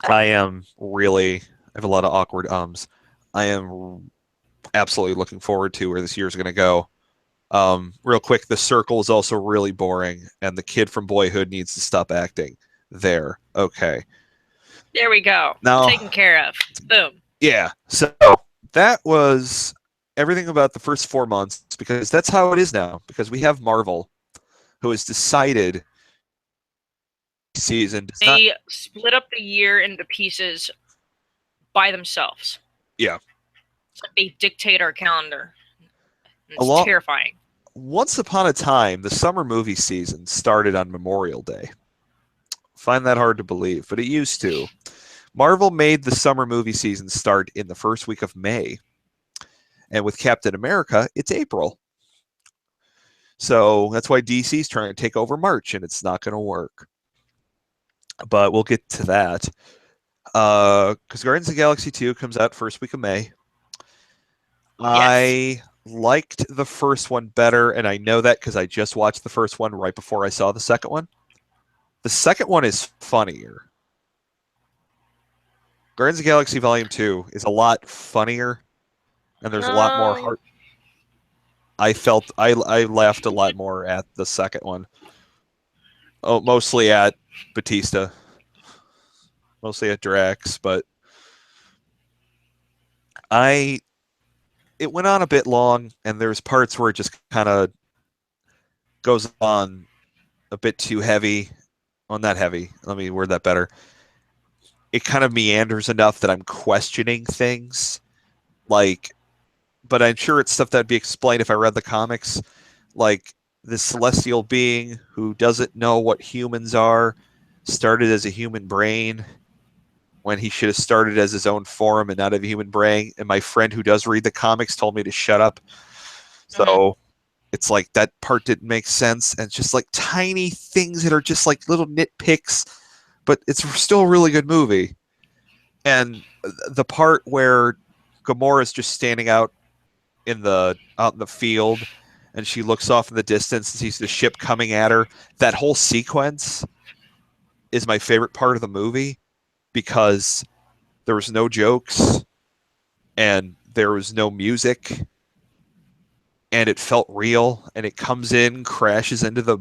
S2: I am really. I have a lot of awkward ums. I am absolutely looking forward to where this year's going to go. Real quick, The Circle is also really boring, and the kid from Boyhood needs to stop acting. There. Okay.
S1: There we go.
S2: Now,
S1: Taken care of. Boom.
S2: yeah. So that was everything about the first 4 months, because that's how it is now. Because we have Marvel, who has decided season does not.
S1: They split up the year into pieces by themselves.
S2: Yeah.
S1: It's like they dictate our calendar.
S2: A
S1: It's
S2: lot.
S1: terrifying.
S2: Once upon a time, the summer movie season started on Memorial Day. Find that hard to believe, but it used to. Marvel made the summer movie season start in the first week of May. And with Captain America, it's April. So that's why DC's trying to take over March, and it's not going to work. But we'll get to that. Because Guardians of the Galaxy 2 comes out first week of May. I liked the first one better, and I know that because I just watched the first one right before I saw the second one. The second one is funnier. Guardians of the Galaxy Volume 2 is a lot funnier, and there's a lot more heart. I laughed a lot more at the second one. Oh, mostly at Batista, mostly at Drax, but it went on a bit long, and there's parts where it just kind of goes on a bit too heavy. Well, not heavy. Let me word that better. It kind of meanders enough that I'm questioning things. But I'm sure it's stuff that'd be explained if I read the comics. Like this celestial being who doesn't know what humans are started as a human brain when he should have started as his own form and not a human brain. And my friend who does read the comics told me to shut up. So it's like that part didn't make sense. And it's just like tiny things that are just like little nitpicks. but it's still a really good movie. And the part where Gamora's just standing out in the field, and she looks off in the distance and sees the ship coming at her. That whole sequence is my favorite part of the movie because there was no jokes and there was no music and it felt real, and it comes in, crashes into the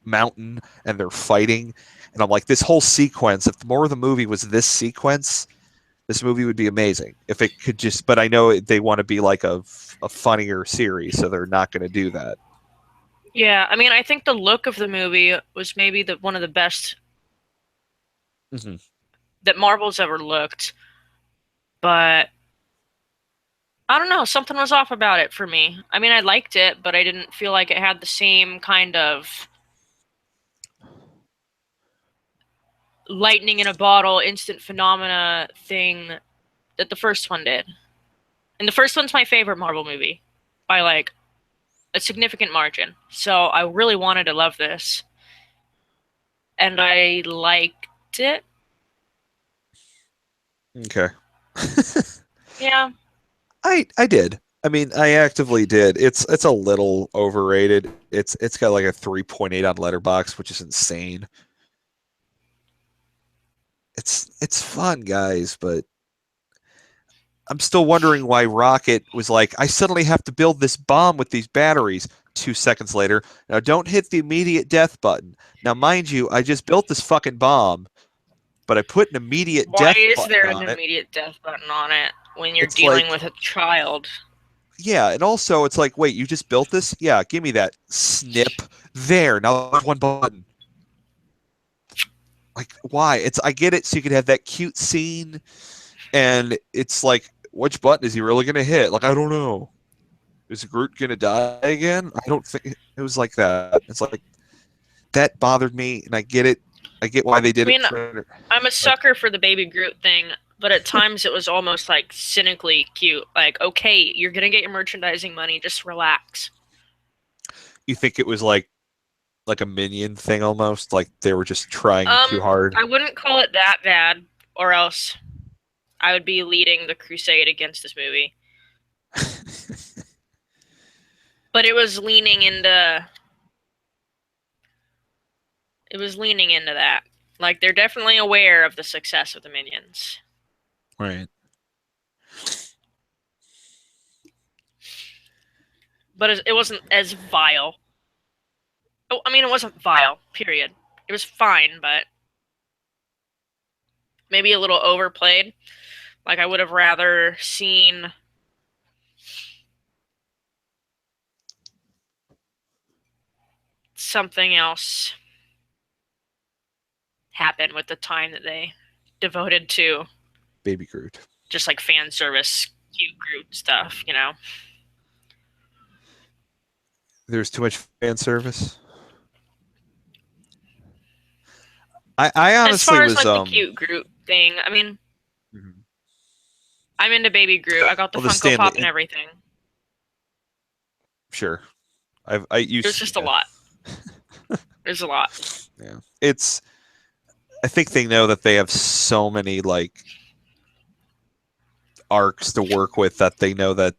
S2: mountain, and they're fighting. And I'm like, this whole sequence, if more of the movie was this sequence, this movie would be amazing. If it could just, but I know they want to be like a funnier series, so they're not going to do that.
S1: Yeah, I mean, I think the look of the movie was maybe one of the best
S2: Mm-hmm.
S1: that Marvel's ever looked, but I don't know, something was off about it for me. I mean, I liked it, but I didn't feel like it had the same kind of lightning in a bottle, instant phenomena thing that the first one did. And the first one's my favorite Marvel movie by like a significant margin. So I really wanted to love this. And I liked it.
S2: Okay.
S1: Yeah.
S2: I did. I mean, I actively did. It's a little overrated. It's got like a 3.8 on Letterboxd, which is insane. It's fun, guys, but I'm still wondering why Rocket was like, I suddenly have to build this bomb with these batteries. 2 seconds later, now don't hit the immediate death button. Now, mind you, I just built this fucking bomb, but I put an immediate
S1: Why
S2: death
S1: is
S2: button
S1: there an
S2: on it.
S1: immediate death button on it when you're
S2: It's
S1: dealing
S2: like,
S1: with a child?
S2: yeah, and also it's like, wait, you just built this? Yeah, give me that. Snip. There. Now there's one button. Like, why? I get it, so you could have that cute scene, and it's like, which button is he really gonna hit? Like, I don't know. Is Groot gonna die again? I don't think it was like that. It's like that bothered me, and I get it. I get why they
S1: I
S2: did
S1: mean,
S2: it.
S1: I'm a
S2: Like,
S1: sucker for the baby Groot thing, but at times it was almost like cynically cute. Like, okay, you're gonna get your merchandising money, just relax.
S2: you think it was like a minion thing almost, like they were just trying too hard.
S1: I wouldn't call it that bad, or else I would be leading the crusade against this movie. But it was leaning into that. Like they're definitely aware of the success of the minions.
S2: Right.
S1: But it wasn't as vile. Oh, I mean, it wasn't vile, period. It was fine, but maybe a little overplayed. Like I would have rather seen something else happen with the time that they devoted to
S2: Baby Groot.
S1: just like fan service, cute Groot stuff, you know?
S2: There's too much fan service. I
S1: As
S2: honestly
S1: far as
S2: was
S1: like the cute Groot thing, I mean,
S2: mhm.
S1: I'm into Baby Groot. I got the
S2: Well, the
S1: Funko
S2: Stanley
S1: Pop and everything.
S2: sure. I
S1: It was
S2: used
S1: just a lot. There's a lot.
S2: yeah. It's I think they know that they have so many like arcs to work with that they know that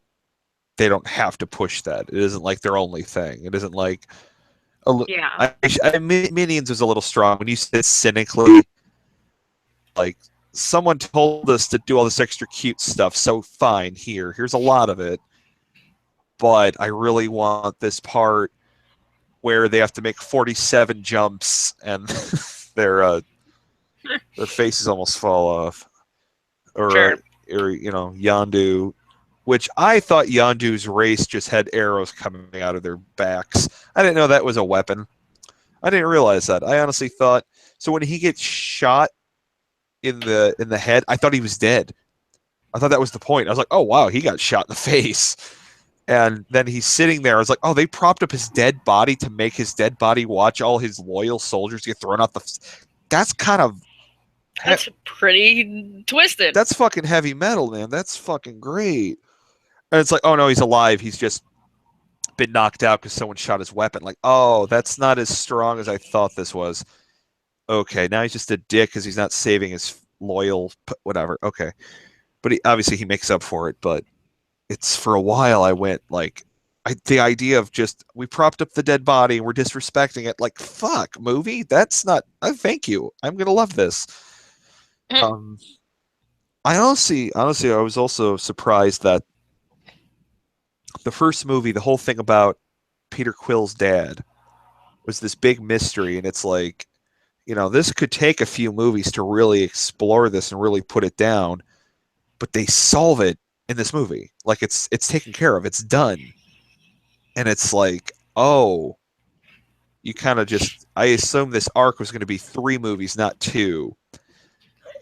S2: they don't have to push that. It isn't like their only thing. It isn't like
S1: Yeah.
S2: Minions was a little strong when you said cynically. Like someone told us to do all this extra cute stuff, so fine. Here's a lot of it, but I really want this part where they have to make 47 jumps and their their faces almost fall off, or
S1: Sure.
S2: Yondu, which I thought Yondu's race just had arrows coming out of their backs. I didn't know that was a weapon. I didn't realize that. I honestly thought so when he gets shot in the head, I thought he was dead. I thought that was the point. I was like, oh wow, he got shot in the face. And then he's sitting there. I was like, oh, they propped up his dead body to make his dead body watch all his loyal soldiers get thrown out the. That's kind of.
S1: That's pretty twisted.
S2: That's fucking heavy metal, man. That's fucking great. And it's like, oh no, he's alive. He's just been knocked out because someone shot his weapon. Like, oh, that's not as strong as I thought this was. Okay, now he's just a dick because he's not saving his loyal whatever. Okay, but obviously he makes up for it. But it's for a while I went like, the idea of just we propped up the dead body and we're disrespecting it. Like fuck, movie. That's not. Thank you. I'm gonna love this. Um, I honestly, I was also surprised that the first movie, the whole thing about Peter Quill's dad was this big mystery, and it's like, this could take a few movies to really explore this and really put it down, but they solve it in this movie. Like it's taken care of, it's done, and it's like, oh, you kind of just. I assume this arc was going to be 3 movies, not 2.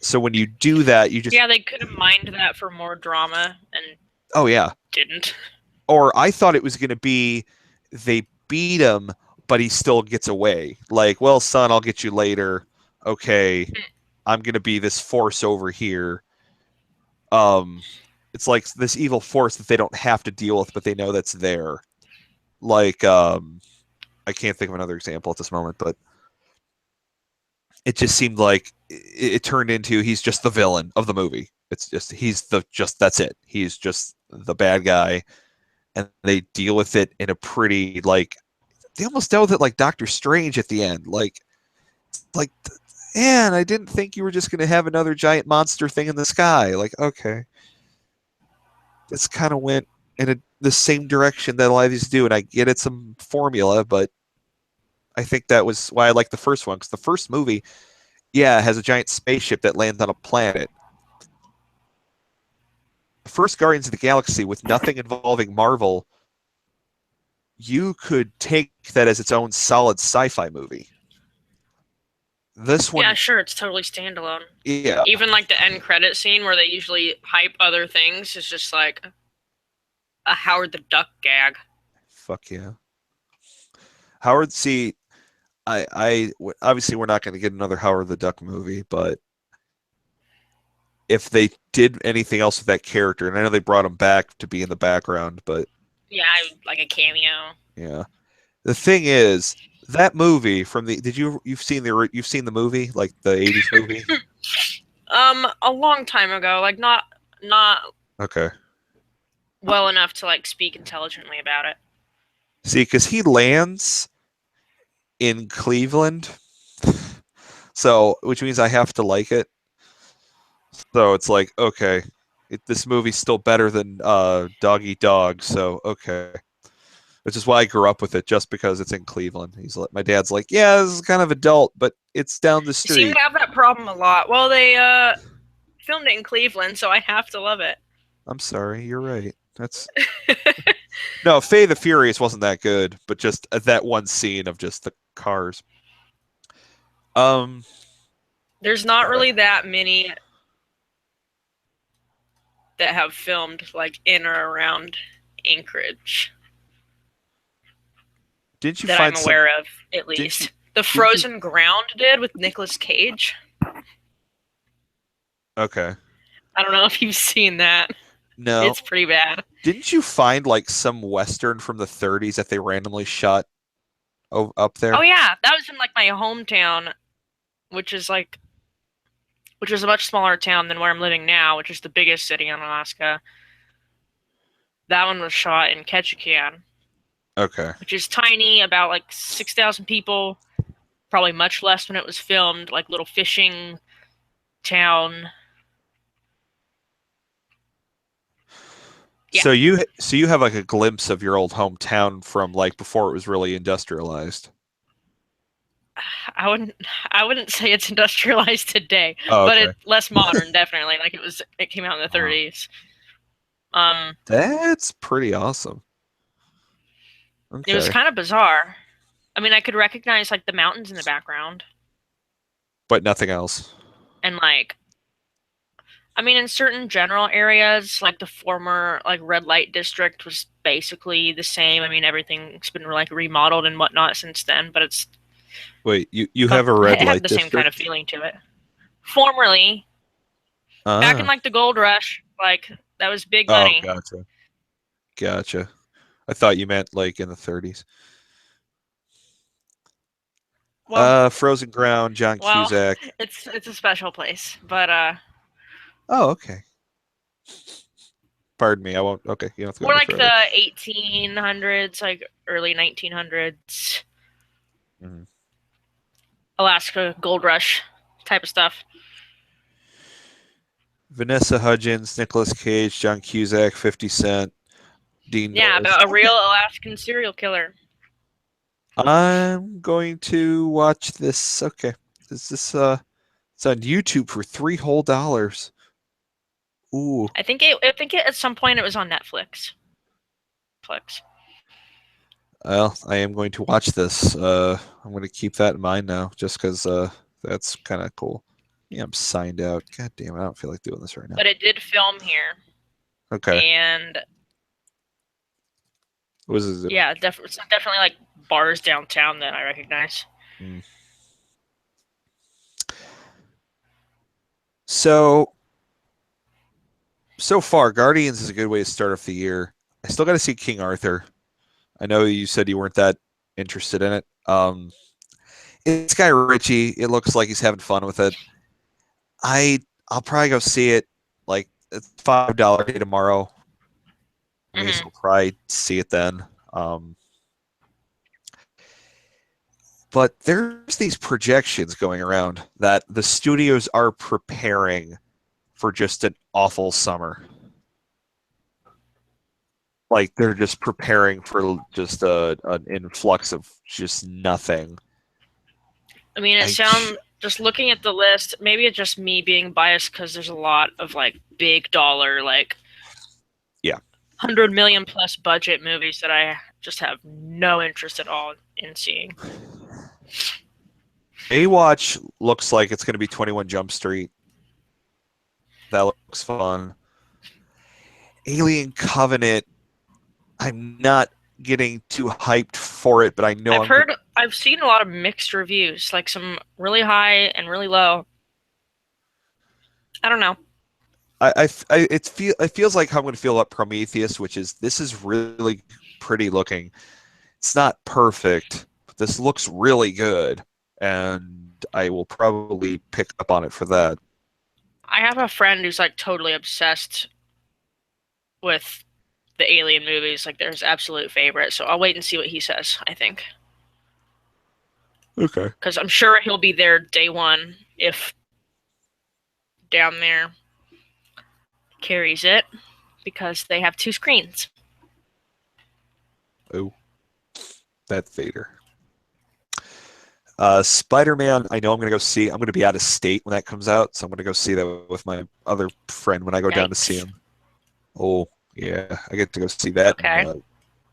S2: So when you do that, you just.
S1: Yeah, they could have mined that for more drama and
S2: Oh yeah.
S1: didn't.
S2: Or I thought it was going to be they beat him, but he still gets away. Like, well, son, I'll get you later. Okay, I'm going to be this force over here. It's like this evil force that they don't have to deal with, but they know that's there. Like, I can't think of another example at this moment, but it just seemed like it turned into he's just the villain of the movie. It's just that's it. He's just the bad guy, and they deal with it in a pretty like they almost dealt with it like Doctor Strange at the end. Like, man, I didn't think you were just going to have another giant monster thing in the sky. Like, okay, this kind of went in the same direction that a lot of these do, and I get it's some formula, but I think that was why I like the first one, because the first movie, yeah, has a giant spaceship that lands on a planet. The first Guardians of the Galaxy, with nothing involving Marvel, you could take that as its own solid sci-fi movie. This one,
S1: Yeah, sure, it's totally standalone.
S2: yeah,
S1: Even like the end credit scene where they usually hype other things is just like a Howard the Duck gag.
S2: fuck yeah. Howard, see, obviously we're not going to get another Howard the Duck movie, but if they did anything else with that character, and I know they brought him back to be in the background, but
S1: Yeah, like a cameo.
S2: yeah, the thing is that movie from the you've seen the movie, like the 80s movie?
S1: A long time ago, like not
S2: Okay.
S1: well enough to like speak intelligently about it.
S2: See, because he lands in Cleveland, so which means I have to like it. So it's like, okay, this movie's still better than Dog Eat Dog, so okay. Which is why I grew up with it, just because it's in Cleveland. My dad's like, yeah, this is kind of adult, but it's down the
S1: You seem
S2: street.
S1: to have that problem a lot. Well, they filmed it in Cleveland, so I have to love it.
S2: I'm sorry, you're right. That's no, Faye the Furious wasn't that good, but just that one scene of just the cars.
S1: There's not really that many that have filmed like in or around Anchorage
S2: Didn't you
S1: that
S2: find
S1: I'm aware of, at least. The Frozen Ground did with Nicolas Cage.
S2: Okay.
S1: I don't know if you've seen that.
S2: No.
S1: It's pretty bad.
S2: Didn't you find like some Western from the 30s that they randomly shot up there?
S1: Oh yeah, that was in like my hometown, which is a much smaller town than where I'm living now, which is the biggest city in Alaska. That one was shot in Ketchikan.
S2: Okay.
S1: Which is tiny, about like 6,000 people. Probably much less when it was filmed, like little fishing town. Yeah.
S2: So you have like a glimpse of your old hometown from like before it was really industrialized.
S1: I wouldn't say it's industrialized today,
S2: Oh,
S1: but
S2: okay.
S1: it's less modern, definitely. Like it came out in the 30s.
S2: That's pretty awesome. Okay.
S1: It was kind of bizarre. I mean, I could recognize like the mountains in the background,
S2: but nothing else.
S1: and like, I mean, in certain general areas, like the former like red light district was basically the same. I mean, everyth's been like remodeled and whatnot since then, but it's
S2: Wait, you have a red
S1: it
S2: light
S1: had the
S2: district?
S1: same kind of feeling to it. Formerly, back in like the gold rush, like that was big money.
S2: Oh, gotcha. I thought you meant like in the 30s.
S1: Well,
S2: Frozen Ground, John
S1: well,
S2: Cusack.
S1: it's a special place, but
S2: Oh, okay. Pardon me. I won't. Okay, you don't have to go
S1: more
S2: any
S1: like
S2: further.
S1: the 1800s, like early 1900s,
S2: Mhm.
S1: Alaska Gold Rush type of stuff.
S2: Vanessa Hudgens, Nicolas Cage, John Cusack, 50 Cent, Dean
S1: Yeah,
S2: Norris.
S1: about a real
S2: Okay.
S1: Alaskan serial killer.
S2: I'm going to watch this. Okay. Is this it's on YouTube for $3 whole. Ooh.
S1: I think it at some point it was on Netflix. Netflix.
S2: Well, I am going to watch this. I'm going to keep that in mind now, just because that's kind of cool. Yeah, I'm signed out. God damn it, I don't feel like doing this right now.
S1: But it did film here,
S2: Okay.
S1: and
S2: What was it?
S1: yeah, definitely like bars downtown that I recognize.
S2: Mm. So far, Guardians is a good way to start off the year. I still got to see King Arthur. I know you said you weren't that interested in it. It's Guy Ritchie. It looks like he's having fun with it. I I'll probably go see it like it's $5 day tomorrow. I guess
S1: Hmm.
S2: I'll probably see it then. Um, but there's these projections going around that the studios are preparing for just an awful summer. Like they're just preparing for just an influx of just nothing.
S1: I mean, it
S2: I
S1: sounds just looking at the list. Maybe it's just me being biased because there's a lot of like big dollar, like
S2: yeah.
S1: 100 million plus budget movies that I just have no interest at all in seeing.
S2: Baywatch looks like it's going to be 21 Jump Street. That looks fun. Alien Covenant. I'm not getting too hyped for it, but I know
S1: I've seen a lot of mixed reviews, like some really high and really low. I don't know.
S2: it feels like how I'm going to feel about Prometheus, which is this is really pretty looking. It's not perfect, but this looks really good, and I will probably pick up on it for that.
S1: I have a friend who's like totally obsessed with the Alien movies, like they're his absolute favorite. So I'll wait and see what he says, I think.
S2: Okay.
S1: Because I'm sure he'll be there day one if down there carries it, because they have two screens.
S2: Oh, that Vader. Spider-Man, I know I'm going to go see. I'm going to be out of state when that comes out, so I'm going to go see that with my other friend when I go down to see
S1: Yikes.
S2: him. Oh, yeah, I get to go see that in
S1: Okay.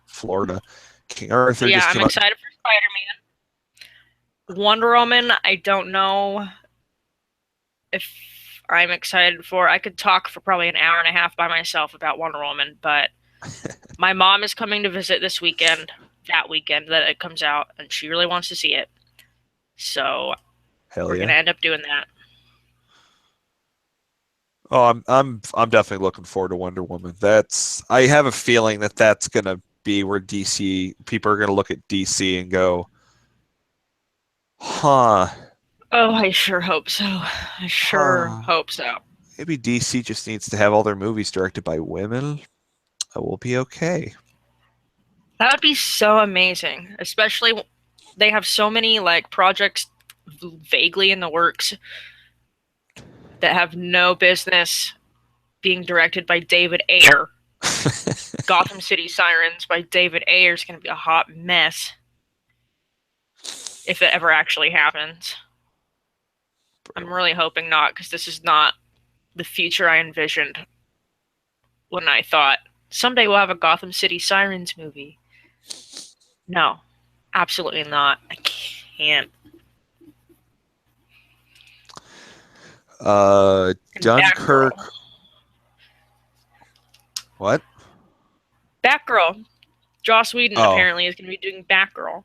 S2: Florida. King Arthur
S1: Yeah,
S2: just
S1: I'm
S2: came out.
S1: excited for Spider-Man. Wonder Woman, I don't know if I'm excited for. I could talk for probably an hour and a half by myself about Wonder Woman, but my mom is coming to visit this weekend, that weekend that it comes out, and she really wants to see it. So
S2: Hell
S1: we're gonna
S2: yeah.
S1: end up doing that.
S2: Oh, I'm definitely looking forward to Wonder Woman. I have a feeling that that's going to be where DC people are going to look at DC and go, huh,
S1: Oh, I sure hope so. I sure
S2: huh.
S1: hope so.
S2: Maybe DC just needs to have all their movies directed by women. It will be okay.
S1: That would be so amazing, especially they have so many like projects vaguely in the works that have no business being directed by David Ayer. Gotham City Sirens by David Ayer is going to be a hot mess if it ever actually happens. I'm really hoping not, because this is not the future I envisioned when I thought someday we'll have a Gotham City Sirens movie. No, absolutely not. I can't. And
S2: Dunkirk.
S1: Batgirl.
S2: What?
S1: Batgirl. Joss Whedon
S2: Oh,
S1: apparently is going to be doing Batgirl.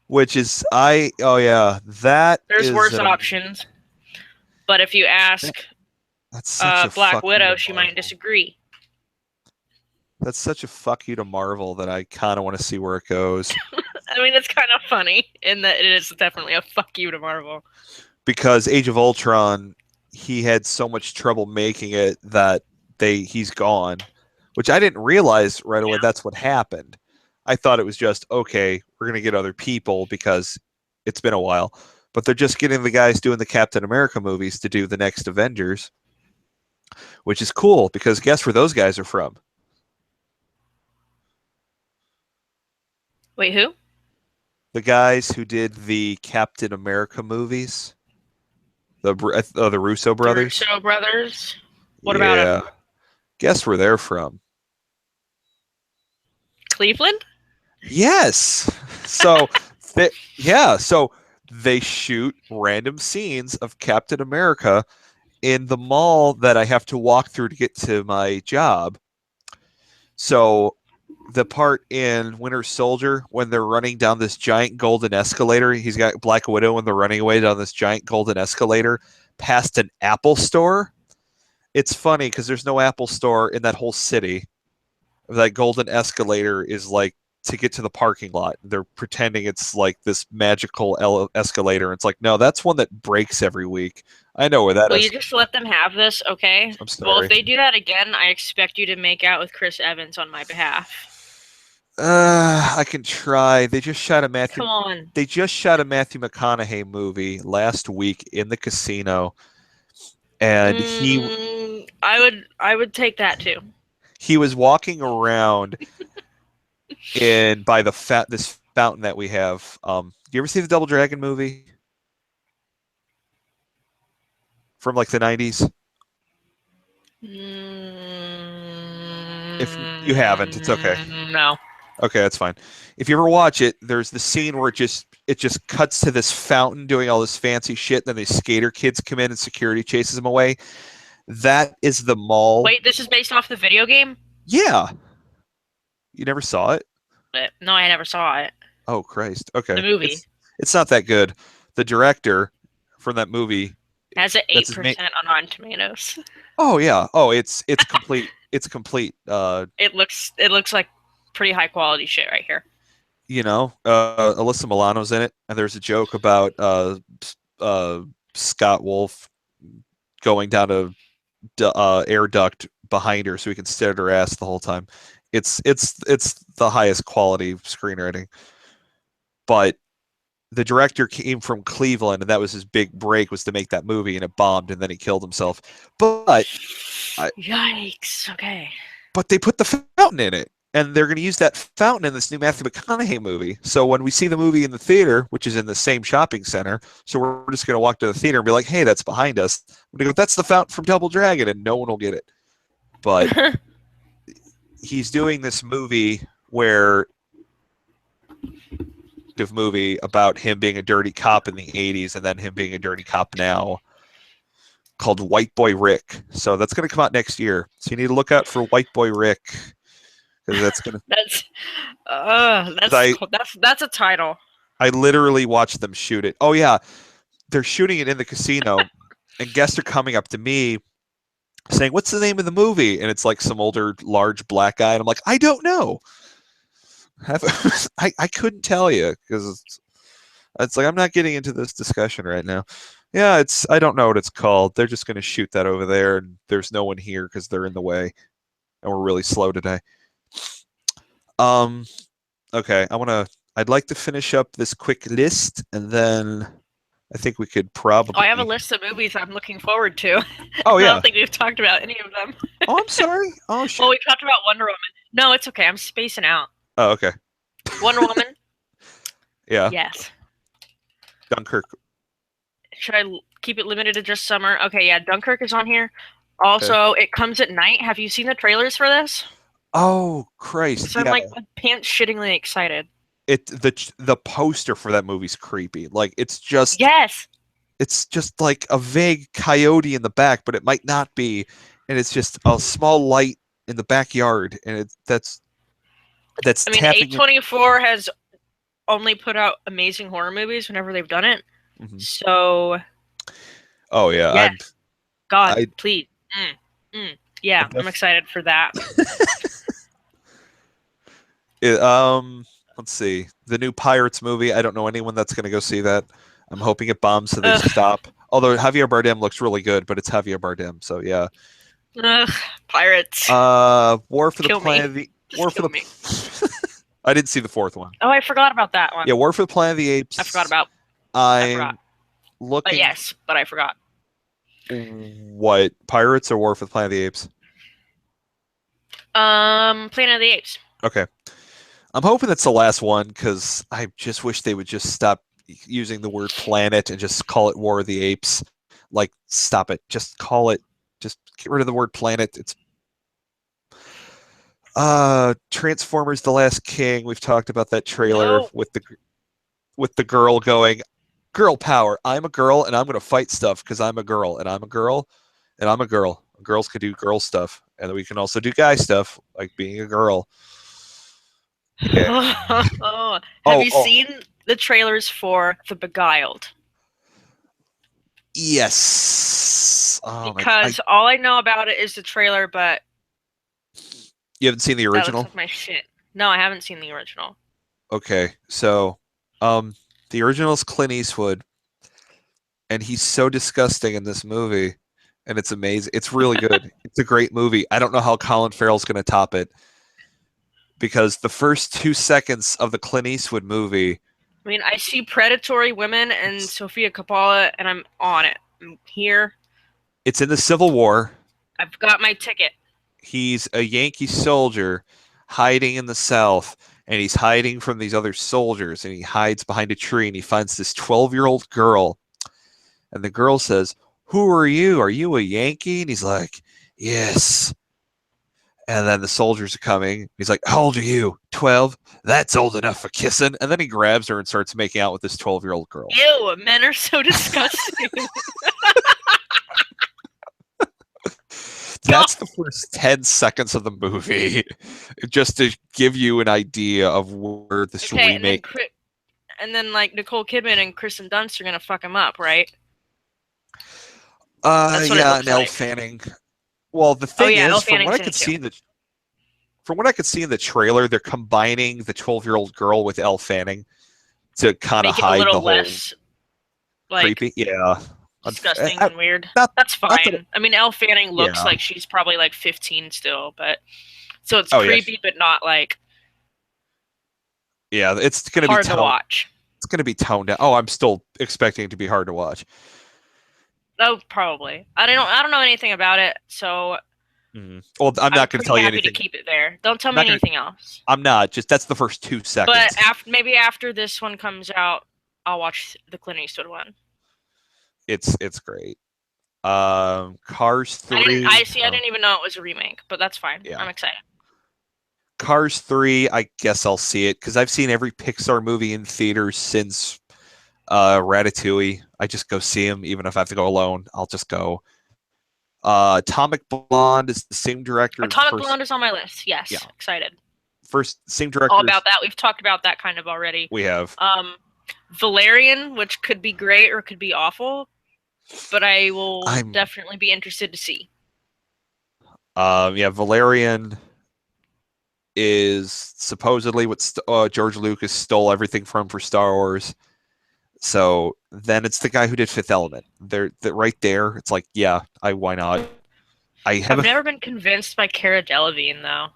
S2: which is I. Oh yeah, that
S1: There's
S2: is
S1: worse
S2: an.
S1: options, but if you
S2: That,
S1: ask
S2: that's such a
S1: Black
S2: fuck you
S1: Widow,
S2: to
S1: she might
S2: Marvel.
S1: disagree.
S2: That's such a fuck you to Marvel that I kind of want to see where it goes.
S1: I mean, it's kind of funny in that it is definitely a fuck you to Marvel.
S2: Because Age of Ultron, he had so much trouble making it that he's gone, which I didn't realize right away.
S1: Yeah.
S2: That's what happened. I thought it was just okay. We're gonna get other people because it's been a while, but they're just getting the guys doing the Captain America movies to do the next Avengers, which is cool because guess where those guys are from?
S1: Wait, who?
S2: The guys who did the Captain America movies, the Russo
S1: The
S2: brothers.
S1: Russo brothers. What about him?
S2: Yeah, guess where they're from?
S1: Cleveland?
S2: Yes. So, so they shoot random scenes of Captain America in the mall that I have to walk through to get to my job. So the part in Winter Soldier when they're running down this giant golden escalator, he's got Black Widow and they're running away down this giant golden escalator past an Apple store. It's funny because there's no Apple store in that whole city. That golden escalator is like to get to the parking lot. They're pretending it's like this magical escalator. It's like, no, that's one that breaks every week. I know where that
S1: Will
S2: is.
S1: you just let them have this, okay?
S2: I'm
S1: Well, if
S2: sorry.
S1: they do that again, I expect you to make out with Chris Evans on my behalf.
S2: I can try.
S1: Come on.
S2: They just shot a Matthew McConaughey movie last week in the casino, and
S1: I would take that too.
S2: he was walking around in by this fountain that we have. Do you ever see the Double Dragon movie from like the 90s? If you haven't, it's okay.
S1: No.
S2: Okay, that's fine. If you ever watch it, there's the scene where it just cuts to this fountain doing all this fancy shit. Then these skater kids come in and security chases them away. That is the mall.
S1: Wait, this is based off the video game?
S2: Yeah. You never saw it?
S1: No, I never saw it.
S2: Oh Christ. Okay.
S1: The movie.
S2: It's not that good. The director from that movie
S1: It has an
S2: that's
S1: 8% on Rotten Tomatoes.
S2: Oh yeah. Oh, it's complete. It's complete.
S1: It looks like pretty high quality shit right here.
S2: You know, Alyssa Milano's in it, and there's a joke about Scott Wolf going down a air duct behind her so he can stare at her ass the whole time. It's the highest quality screenwriting. But the director came from Cleveland, and that was his big break, was to make that movie, and it bombed, and then he killed himself. But
S1: yikes! Okay.
S2: But they put the fountain in it, and they're going to use that fountain in this new Matthew McConaughey movie. So when we see the movie in the theater, which is in the same shopping center, so we're just going to walk to the theater and be like, "Hey, that's behind us." I'm going to go, "That's the fountain from Double Dragon," and no one will get it. But he's doing this movie about him being a dirty cop in the 80s and then him being a dirty cop now, called White Boy Rick. So that's going to come out next year. So you need to look out for White Boy Rick, because that's going
S1: to that's a title.
S2: I literally watched them shoot it. Oh yeah, they're shooting it in the casino, and guests are coming up to me saying, "What's the name of the movie?" And it's like some older, large black guy, and I'm like, "I don't know." I couldn't tell you because it's like I'm not getting into this discussion right now. Yeah, I don't know what it's called. They're just going to shoot that over there, and there's no one here because they're in the way, and we're really slow today. Okay, I'd like to finish up this quick list, and then I think we could probably.
S1: Oh, I have a list of movies I'm looking forward to.
S2: Oh yeah.
S1: I don't think we've talked about any of them.
S2: Oh, I'm sorry. Oh shit.
S1: Well, we talked about Wonder Woman. No, it's okay. I'm spacing out.
S2: Oh, okay.
S1: Wonder Woman.
S2: Yeah.
S1: Yes.
S2: Dunkirk.
S1: Should I keep it limited to just summer? Okay, yeah, Dunkirk is on here. Also, It Comes at Night. Have you seen the trailers for this?
S2: Oh Christ!
S1: So I'm like pants shittingly excited.
S2: The poster for that movie's creepy. Like it's just like a vague coyote in the back, but it might not be, and it's just a small light in the backyard, and that's.
S1: I mean, A24 has only put out amazing horror movies whenever they've done it. Mm-hmm. So.
S2: Oh yeah.
S1: Yes. God, please. I'm excited for that.
S2: Let's Let's see. The new Pirates movie. I don't know anyone that's going to go see that. I'm hoping it bombs so they
S1: Ugh,
S2: stop. Although Javier Bardem looks really good, but it's Javier Bardem, so yeah.
S1: ugh, pirates.
S2: War for the
S1: Kill
S2: Planet
S1: me.
S2: of the
S1: Just
S2: War for
S1: kill
S2: the.
S1: me.
S2: I didn't see the fourth one.
S1: Oh, I forgot about that one.
S2: Yeah, War for the Planet of the
S1: I forgot
S2: Apes.
S1: about. I forgot.
S2: I'm looking.
S1: Yes, but I forgot.
S2: What, Pirates or War for the Planet of the Apes?
S1: Planet of the Apes.
S2: Okay. I'm hoping that's the last one because I just wish they would just stop using the word planet and just call it War of the Apes. Like, stop it. Just call it. Just get rid of the word planet. It's Transformers: The Last King. We've talked about that trailer
S1: No.
S2: with the girl going, girl power. I'm a girl and I'm going to fight stuff because I'm a girl and I'm a girl and I'm a girl. Girls can do girl stuff and we can also do guy stuff like being a girl. Yeah.
S1: Oh, have
S2: Oh,
S1: you
S2: oh,
S1: seen the trailers for The Beguiled?
S2: yes. Oh my!
S1: Because all I know about it is the trailer, but
S2: You haven't seen the
S1: that looks
S2: original?
S1: like my shit. No, I haven't seen the original.
S2: Okay, so um, the original is Clint Eastwood, and he's so disgusting in this movie, and it's amazing. It's really good. It's a great movie. I don't know how Colin Farrell's going to top it because the first 2 seconds of the Clint Eastwood movie,
S1: I mean, I see predatory women and
S2: it's,
S1: Sofia Coppola, and I'm on it. I'm here.
S2: it's in the Civil War.
S1: I've got my ticket.
S2: He's a Yankee soldier hiding in the South, and he's hiding from these other soldiers, and he hides behind a tree, and he finds this 12-year-old girl, and the girl says, "Who are you? Are you a Yankee?" And he's like, "Yes." And then the soldiers are coming. He's like, "How old are you? 12? That's old enough for kissing." And then he grabs her and starts making out with this 12-year-old girl.
S1: Ew, men are so disgusting.
S2: That's the first 10 seconds of the movie, just to give you an idea of where this
S1: Okay,
S2: remake.
S1: and then like Nicole Kidman and Kristen Dunst are gonna fuck him up, right? That's what it
S2: Yeah, and
S1: looks
S2: Elle
S1: like.
S2: Fanning. Well, the
S1: Oh
S2: thing
S1: yeah, Elle
S2: is,
S1: Fanning's in it too.
S2: from what I could see in the trailer, they're combining the 12-year-old girl with Elle Fanning to kind of
S1: Make it a
S2: hide the
S1: little
S2: whole
S1: less like
S2: creepy. Yeah,
S1: disgusting and weird.
S2: not
S1: That's
S2: not that.
S1: fine. I mean, Elle Fanning looks
S2: Yeah.
S1: like she's probably like 15 still, but so it's
S2: Oh yeah,
S1: creepy, but not like
S2: yeah. It's gonna be
S1: hard to
S2: toned.
S1: watch.
S2: It's gonna be toned down. Oh, I'm still expecting it to be hard to watch.
S1: Oh, probably. I don't know anything about it, so
S2: Well, I'm
S1: I'm
S2: not gonna
S1: pretty
S2: tell you
S1: happy to
S2: anything.
S1: keep it there. Don't tell
S2: I'm
S1: me
S2: not gonna.
S1: anything else.
S2: I'm not. Just that's the first 2 seconds.
S1: But maybe after this one comes out, I'll watch the Clint Eastwood one.
S2: It's great. Cars
S1: I didn't.
S2: 3.
S1: I see. I didn't even know it was a remake, but that's fine.
S2: Yeah.
S1: I'm excited.
S2: Cars 3, I guess I'll see it because I've seen every Pixar movie in theaters since Ratatouille. I just go see them, even if I have to go alone. I'll just go. Atomic Blonde is the same director as the
S1: Atomic
S2: first.
S1: Blonde is on my list.
S2: Yeah,
S1: Yes, excited.
S2: same
S1: All
S2: director as
S1: about that. We've talked about that kind of already.
S2: we have.
S1: Valerian, which could be great or could be awful, but I will
S2: I'm
S1: definitely be interested to see.
S2: Yeah, Valerian is supposedly what George Lucas stole everything from for Star Wars. So then it's the guy who did Fifth Element. Right there. It's like, yeah, why not? I have
S1: I've
S2: a
S1: never been convinced by Cara Delevingne though.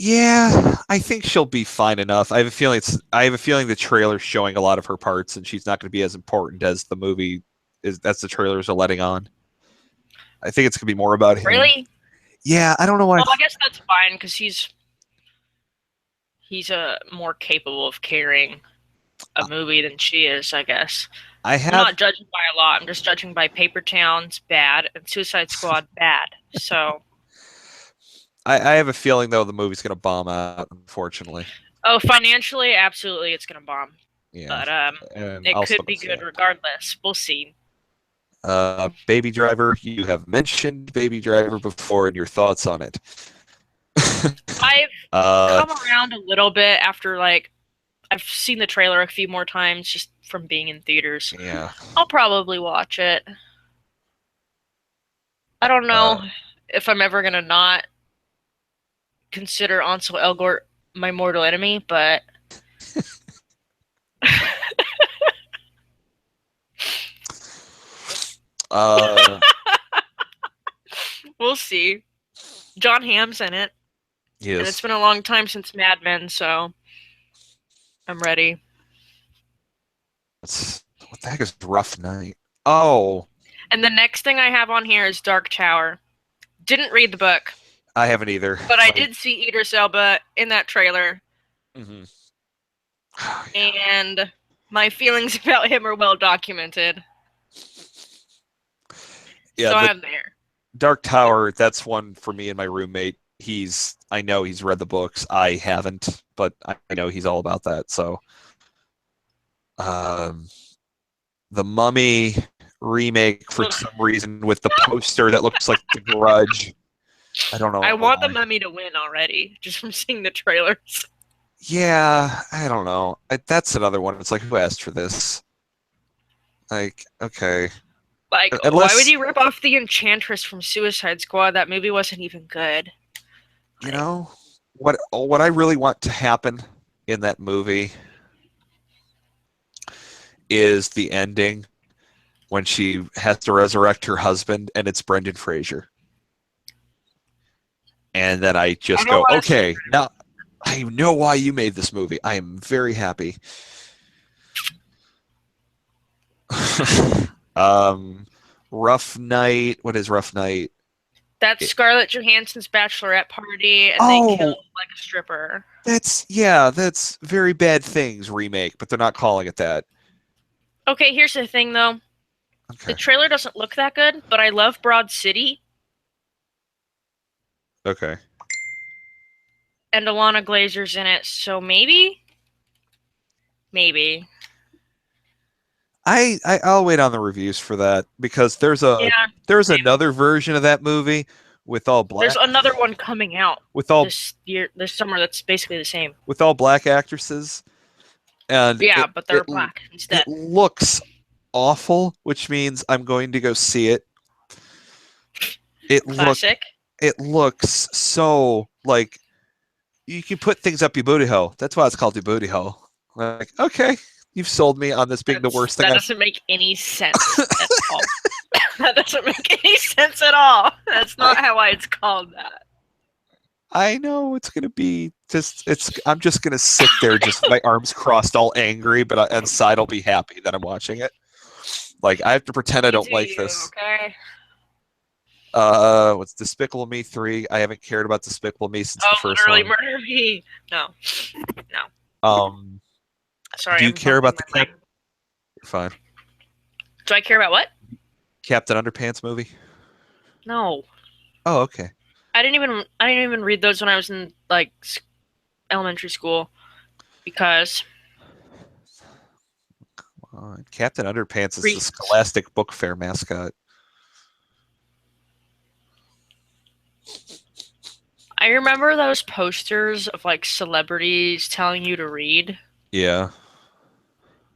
S2: Yeah, I think she'll be fine enough. I have a feeling the trailer's showing a lot of her parts, and she's not going to be as important as the movie is. That's the trailers are letting on. I think it's going to be more about him.
S1: Really?
S2: Yeah, I don't know why.
S1: Well, I guess that's fine because he's more capable of carrying a movie than she is, I guess.
S2: I
S1: I'm
S2: have
S1: not judging by a lot. I'm just judging by Paper Towns bad and Suicide Squad bad. So,
S2: I have a feeling though the movie's going to bomb out. Unfortunately,
S1: oh, financially, absolutely, it's gonna bomb.
S2: yeah,
S1: But
S2: and
S1: it
S2: I'll still
S1: could
S2: go
S1: be
S2: see
S1: good
S2: it.
S1: regardless. We'll see.
S2: Baby Driver. You have mentioned Baby Driver before, and your thoughts on it.
S1: I've
S2: uh,
S1: come around a little bit after like I've seen the trailer a few more times just from being in theaters.
S2: yeah.
S1: I'll probably watch it. I don't
S2: Uh,
S1: know if I'm ever gonna not consider Ansel Elgort my mortal enemy, but
S2: Uh,
S1: we'll see. John Hamm's in it, and it's
S2: yes.
S1: been a long time since Mad Men, so I'm ready.
S2: What the heck is Rough Night? Oh,
S1: And the next thing I have on here is Dark Tower. Didn't read the book,
S2: I haven't either.
S1: but I
S2: My,
S1: did see Idris Elba in that trailer,
S2: mhm.
S1: and my feelings about him are well documented.
S2: Yeah,
S1: So
S2: the
S1: I'm there.
S2: Dark Tower, that's one for me and my roommate. I know he's read the books. I haven't, but I know he's all about that. So, um, the Mummy remake for some reason with the poster that looks like The Grudge. I don't
S1: I
S2: know
S1: want the
S2: why.
S1: mummy to win already, just from seeing the trailers.
S2: Yeah, I don't know. That's another one. It's like, who asked for this? Like, okay.
S1: Like, why would
S2: Unless,
S1: you rip off the Enchantress from Suicide Squad? That movie wasn't even good.
S2: you
S1: Like,
S2: know, what I really want to happen in that movie is the ending when she has to resurrect her husband and it's Brendan Fraser. And then I
S1: I
S2: just
S1: don't
S2: go,
S1: want to see
S2: okay, now I know why you made this movie. I am very happy. um, Rough Night. What is Rough Night?
S1: that's
S2: It,
S1: Scarlett Johansson's bachelorette party, and they kill
S2: oh,
S1: like a stripper.
S2: that's Very Bad Things remake, but they're not calling it that.
S1: Okay, here's the thing though. The
S2: Okay,
S1: trailer doesn't look that good, but I love Broad City,
S2: okay.
S1: and Alana Glazer's in it, so maybe.
S2: I'll wait on the reviews for that because
S1: Yeah,
S2: there's
S1: same.
S2: another version of that movie with all
S1: There's
S2: black
S1: another one coming out
S2: with all
S1: this year, this summer, that's basically the same.
S2: with all black actresses, and
S1: Yeah, but they're black
S2: it
S1: instead.
S2: looks awful, which means I'm going to go see it. It look
S1: Classic.
S2: it looks so like you can put things up your booty hole. That's why it's called your booty hole. Like, okay, you've sold me on this being the worst thing
S1: That
S2: I've.
S1: doesn't make any sense at all. That doesn't make any sense at all. That's
S2: I
S1: not how it's called that.
S2: I know it's gonna be just it's. I'm just gonna sit there, just my arms crossed, all angry, but inside I'll be happy that I'm watching it. Like I have to pretend I
S1: You
S2: don't
S1: do
S2: like
S1: you,
S2: this.
S1: okay?
S2: What's Despicable Me 3? I haven't cared about Despicable Me since the
S1: Oh,
S2: first
S1: literally
S2: one.
S1: murder me. No, no.
S2: Um,
S1: Sorry,
S2: do you
S1: I'm
S2: care
S1: bumping
S2: about the
S1: my mic.
S2: Fine.
S1: Do I care about what?
S2: Captain Underpants movie?
S1: No.
S2: Oh, okay.
S1: I didn't even read those when I was in like elementary school because
S2: Captain Underpants is the
S1: reasons.
S2: Scholastic Book Fair mascot.
S1: I remember those posters of like celebrities telling you to read.
S2: Yeah.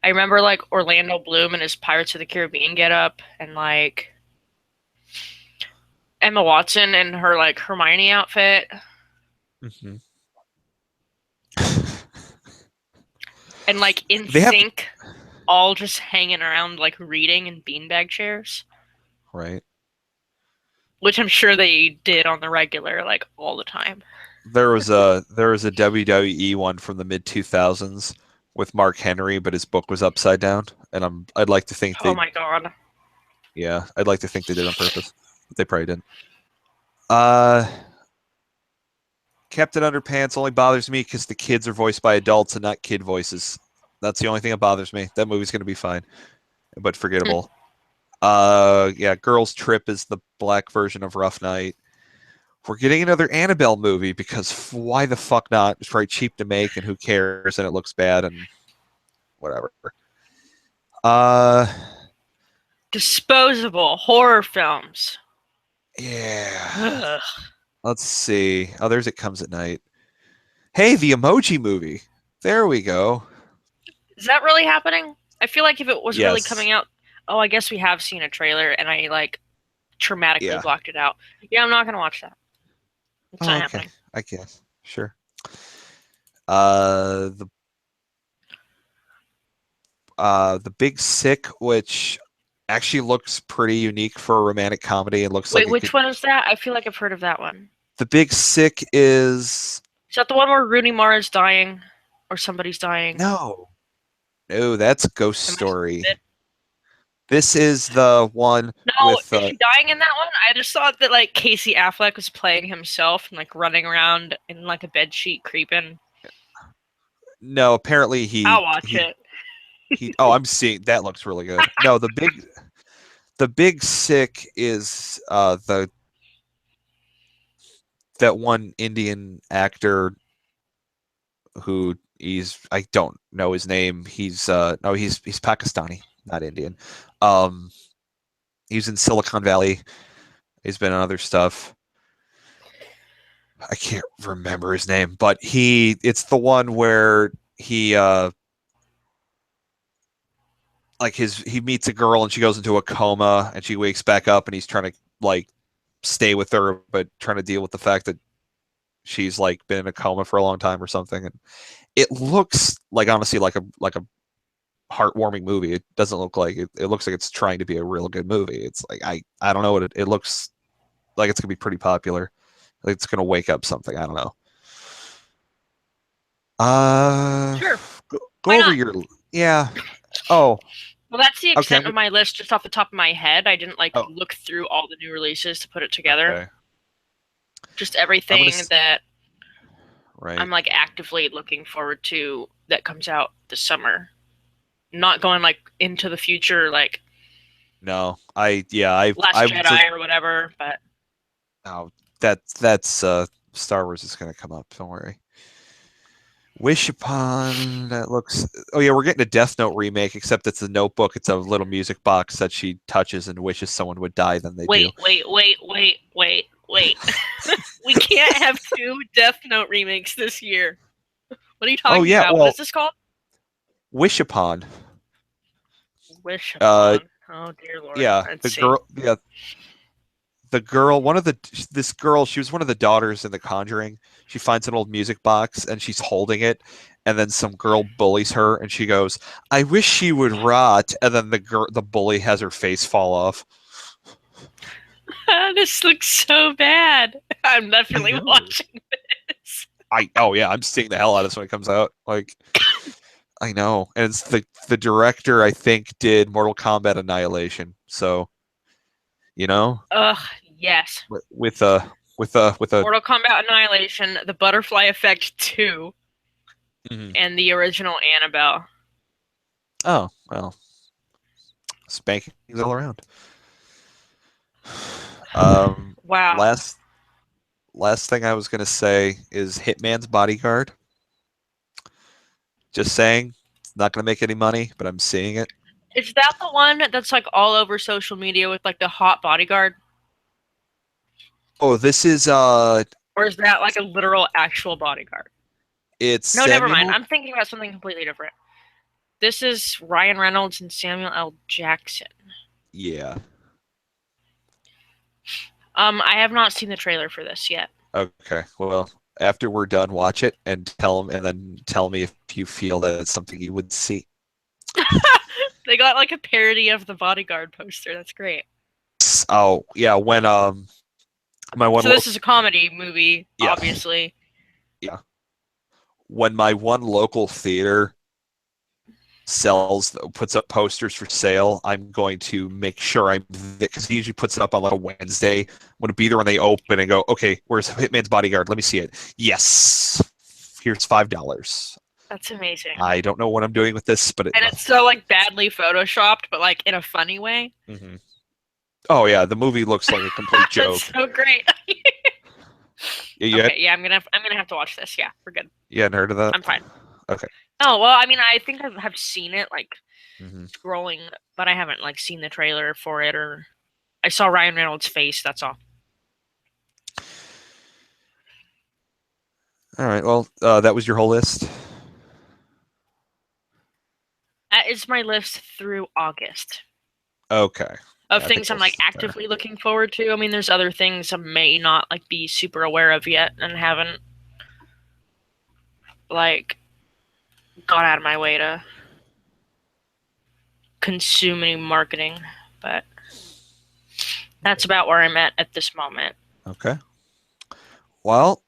S1: I remember like Orlando Bloom and his Pirates of the Caribbean getup, and like Emma Watson in her like Hermione outfit,
S2: Hmm.
S1: and like in
S2: They have
S1: sync, all just hanging around like reading in beanbag chairs,
S2: right.
S1: which I'm sure they did on the regular, like all the time.
S2: There was a WWE one from the mid 2000s with Mark Henry, but his book was upside down, and I'd like to think
S1: Oh my god.
S2: I'd like to think they did on purpose. But they probably didn't. Uh, Captain Underpants only bothers me because the kids are voiced by adults and not kid voices. That's the only thing that bothers me. That movie's gonna be fine, but forgettable. Yeah, Girls Trip is the black version of Rough Night. We're getting another Annabelle movie because why the fuck not? It's probably cheap to make and who cares and it looks bad and whatever. Uh,
S1: Disposable horror films.
S2: yeah.
S1: Ugh.
S2: Let's see. Oh, there's It Comes at Night. Hey, the Emoji Movie. There we go.
S1: Is that really happening? I feel like if it was really
S2: Yes.
S1: coming out, oh, I guess we have seen a trailer and I like traumatically
S2: Yeah.
S1: blocked it out. Yeah, I'm not gonna watch that. It's
S2: Oh,
S1: not
S2: okay.
S1: happening.
S2: I guess. Sure. The The Big Sick, which actually looks pretty unique for a romantic comedy. It looks like
S1: Wait,
S2: it
S1: which
S2: could.
S1: one is that? I feel like I've heard of that one.
S2: The Big Sick is
S1: Is that the one where Rooney Mara's dying, or somebody's dying?
S2: no, no, that's Ghost
S1: Am I
S2: Story.
S1: stupid?
S2: This is the one
S1: No,
S2: with
S1: is he dying in that one? I just thought that like Casey Affleck was playing himself and like running around in like a bed sheet creeping.
S2: no. Apparently
S1: I'll watch it.
S2: he. Oh, I'm seeing that looks really good. No, the Big Sick is the that one Indian actor who I don't know his name. He's no, he's Pakistani, not Indian. Um, he's in Silicon Valley. He's been on other stuff. I can't remember his name, but it's the one where he like he meets a girl and she goes into a coma and she wakes back up and he's trying to like stay with her but trying to deal with the fact that she's like been in a coma for a long time or something. And it looks like honestly like a heartwarming movie. It doesn't look like it looks like it's trying to be a real good movie. It's like I don't know what it looks like. It's gonna be pretty popular. Like it's gonna wake up something. I don't know.
S1: Sure,
S2: Go
S1: why
S2: over
S1: not?
S2: your yeah. Oh,
S1: Well, that's the
S2: okay.
S1: extent of my list just off the top of my head. I didn't like
S2: Oh,
S1: look through all the new releases to put it together.
S2: okay.
S1: Just
S2: I'm gonna
S1: everything that
S2: right.
S1: I'm like actively looking forward to that comes out this summer. Not going like into the future like
S2: No, I
S1: Last
S2: was like,
S1: Jedi or whatever, but
S2: oh, that's Star Wars is gonna come up. Don't worry. Wish Upon that looks. Oh yeah, we're getting a Death Note remake, except it's a notebook. It's a little music box that she touches and wishes someone would die. Then they do.
S1: wait. We can't have two Death Note remakes this year. What are you
S2: Oh
S1: talking
S2: yeah,
S1: about? What
S2: well,
S1: is this called?
S2: Wish Upon.
S1: Wish
S2: Uh,
S1: upon. Oh dear lord.
S2: yeah,
S1: Let's see.
S2: the girl, this girl, she was one of the daughters in The Conjuring. She finds an old music box and she's holding it, and then some girl bullies her, and she goes, "I wish she would rot," and then the bully has her face fall off.
S1: This looks so bad. I'm
S2: I
S1: definitely
S2: know.
S1: watching this.
S2: Oh yeah, I'm seeing the hell out of this when it comes out. Like I know, and it's the director I think did Mortal Kombat Annihilation. So you know,
S1: Ugh, yes.
S2: with a
S1: Mortal Kombat Annihilation, The Butterfly Effect 2,
S2: mhm.
S1: and the original Annabelle.
S2: Oh well, spankings all around.
S1: Wow.
S2: Last thing I was gonna say is Hitman's Bodyguard. Just saying, it's not gonna make any money, but I'm seeing it.
S1: Is that the one that's like all over social media with like the hot bodyguard?
S2: Oh, this is
S1: Or is that like a literal actual bodyguard?
S2: it's
S1: No, never mind.
S2: Samuel.
S1: I'm thinking about something completely different. This is Ryan Reynolds and Samuel L. Jackson.
S2: Yeah.
S1: I have not seen the trailer for this yet.
S2: Okay. Well, after we're done, watch it and then tell me if you feel that it's something you would see.
S1: They got like a parody of the bodyguard poster. That's great.
S2: Oh yeah, when my one
S1: So
S2: lo-
S1: this is a comedy movie,
S2: yeah
S1: obviously.
S2: yeah when my one local theater puts up posters for sale, I'm going to make sure I'm because he usually puts it up on like a Wednesday. I'm going to be there when they open and go, okay, where's Hitman's Bodyguard? Let me see it. Yes, here's $5.
S1: That's amazing.
S2: I don't know what I'm doing with this, but
S1: And it's so like badly photoshopped, but like in a funny way.
S2: Mhm. Oh yeah, the movie looks like a complete
S1: That's
S2: joke.
S1: so great.
S2: You
S1: Okay, yeah, I'm gonna have to watch this. Yeah, we're good.
S2: you hadn't heard of that?
S1: I'm fine.
S2: Okay.
S1: Oh well, I mean, I think I have seen it like
S2: hmm
S1: scrolling, but I haven't like seen the trailer for it or I saw Ryan Reynolds' face. That's all.
S2: All right. Well, that was your whole list.
S1: That is my list through August
S2: Okay.
S1: of
S2: Yeah, I think
S1: things I'm
S2: we'll
S1: like
S2: start there.
S1: actively looking forward to. I mean, there's other things I may not like be super aware of yet and haven't like gone out of my way to consume any marketing, but that's about where I'm at this moment.
S2: Okay. Well,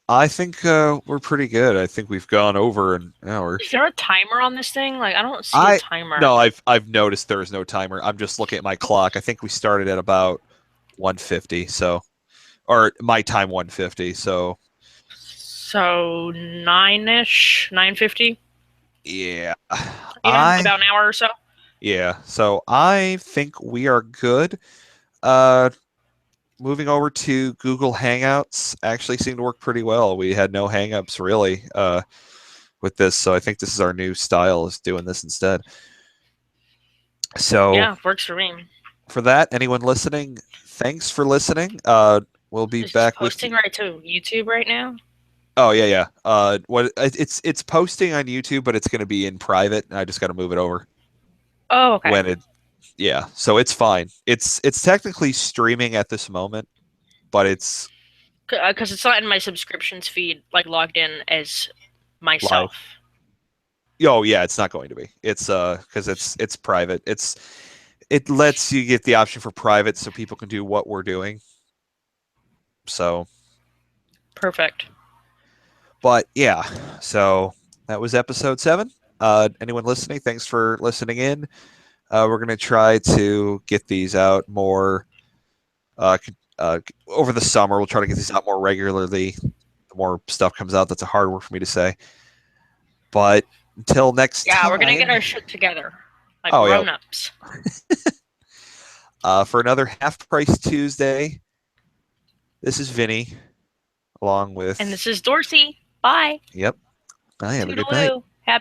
S2: I think we're pretty good. I think we've gone over an hour.
S1: Is there a timer on this thing? Like, I don't see a
S2: I
S1: timer.
S2: no, I've noticed there is no timer. I'm just looking at my clock. I think we started at about 150, so or my time 150. So
S1: So 9-ish, 9:50.
S2: yeah,
S1: Yeah,
S2: I
S1: about an hour or so.
S2: yeah. So I think we are good. Uh, moving over to Google Hangouts actually seemed to work pretty well. We had no hangups really with this, so I think this is our new style is doing this instead. So
S1: Yeah, works for me.
S2: for that, anyone listening, thanks for listening. We'll be
S1: Is this
S2: back with.
S1: posting right to YouTube right now?
S2: Oh yeah, yeah. What it's posting on YouTube, but it's going to be in private. I just got to move it over
S1: Oh, okay.
S2: when it. Yeah, so it's fine. It's technically streaming at this moment, but it's
S1: Because it's not in my subscriptions feed, like logged in as
S2: live.
S1: myself.
S2: Oh yeah, it's not going to be. It's because it's private. It lets you get the option for private, so people can do what we're doing. So,
S1: Perfect.
S2: but yeah, so that was episode 7. Anyone listening, thanks for listening in. We're gonna try to get these out more over the summer. We'll try to get these out more regularly. The more stuff comes out, that's a hard word for me to say. But until next
S1: Yeah, we're gonna get
S2: time.
S1: our shit together, like
S2: Oh yeah.
S1: grown-ups.
S2: For another Half Price Tuesday, this is Vinny, along with.
S1: And this is Dorsey. Bye.
S2: Yep. I have a good night.
S1: Toodaloo.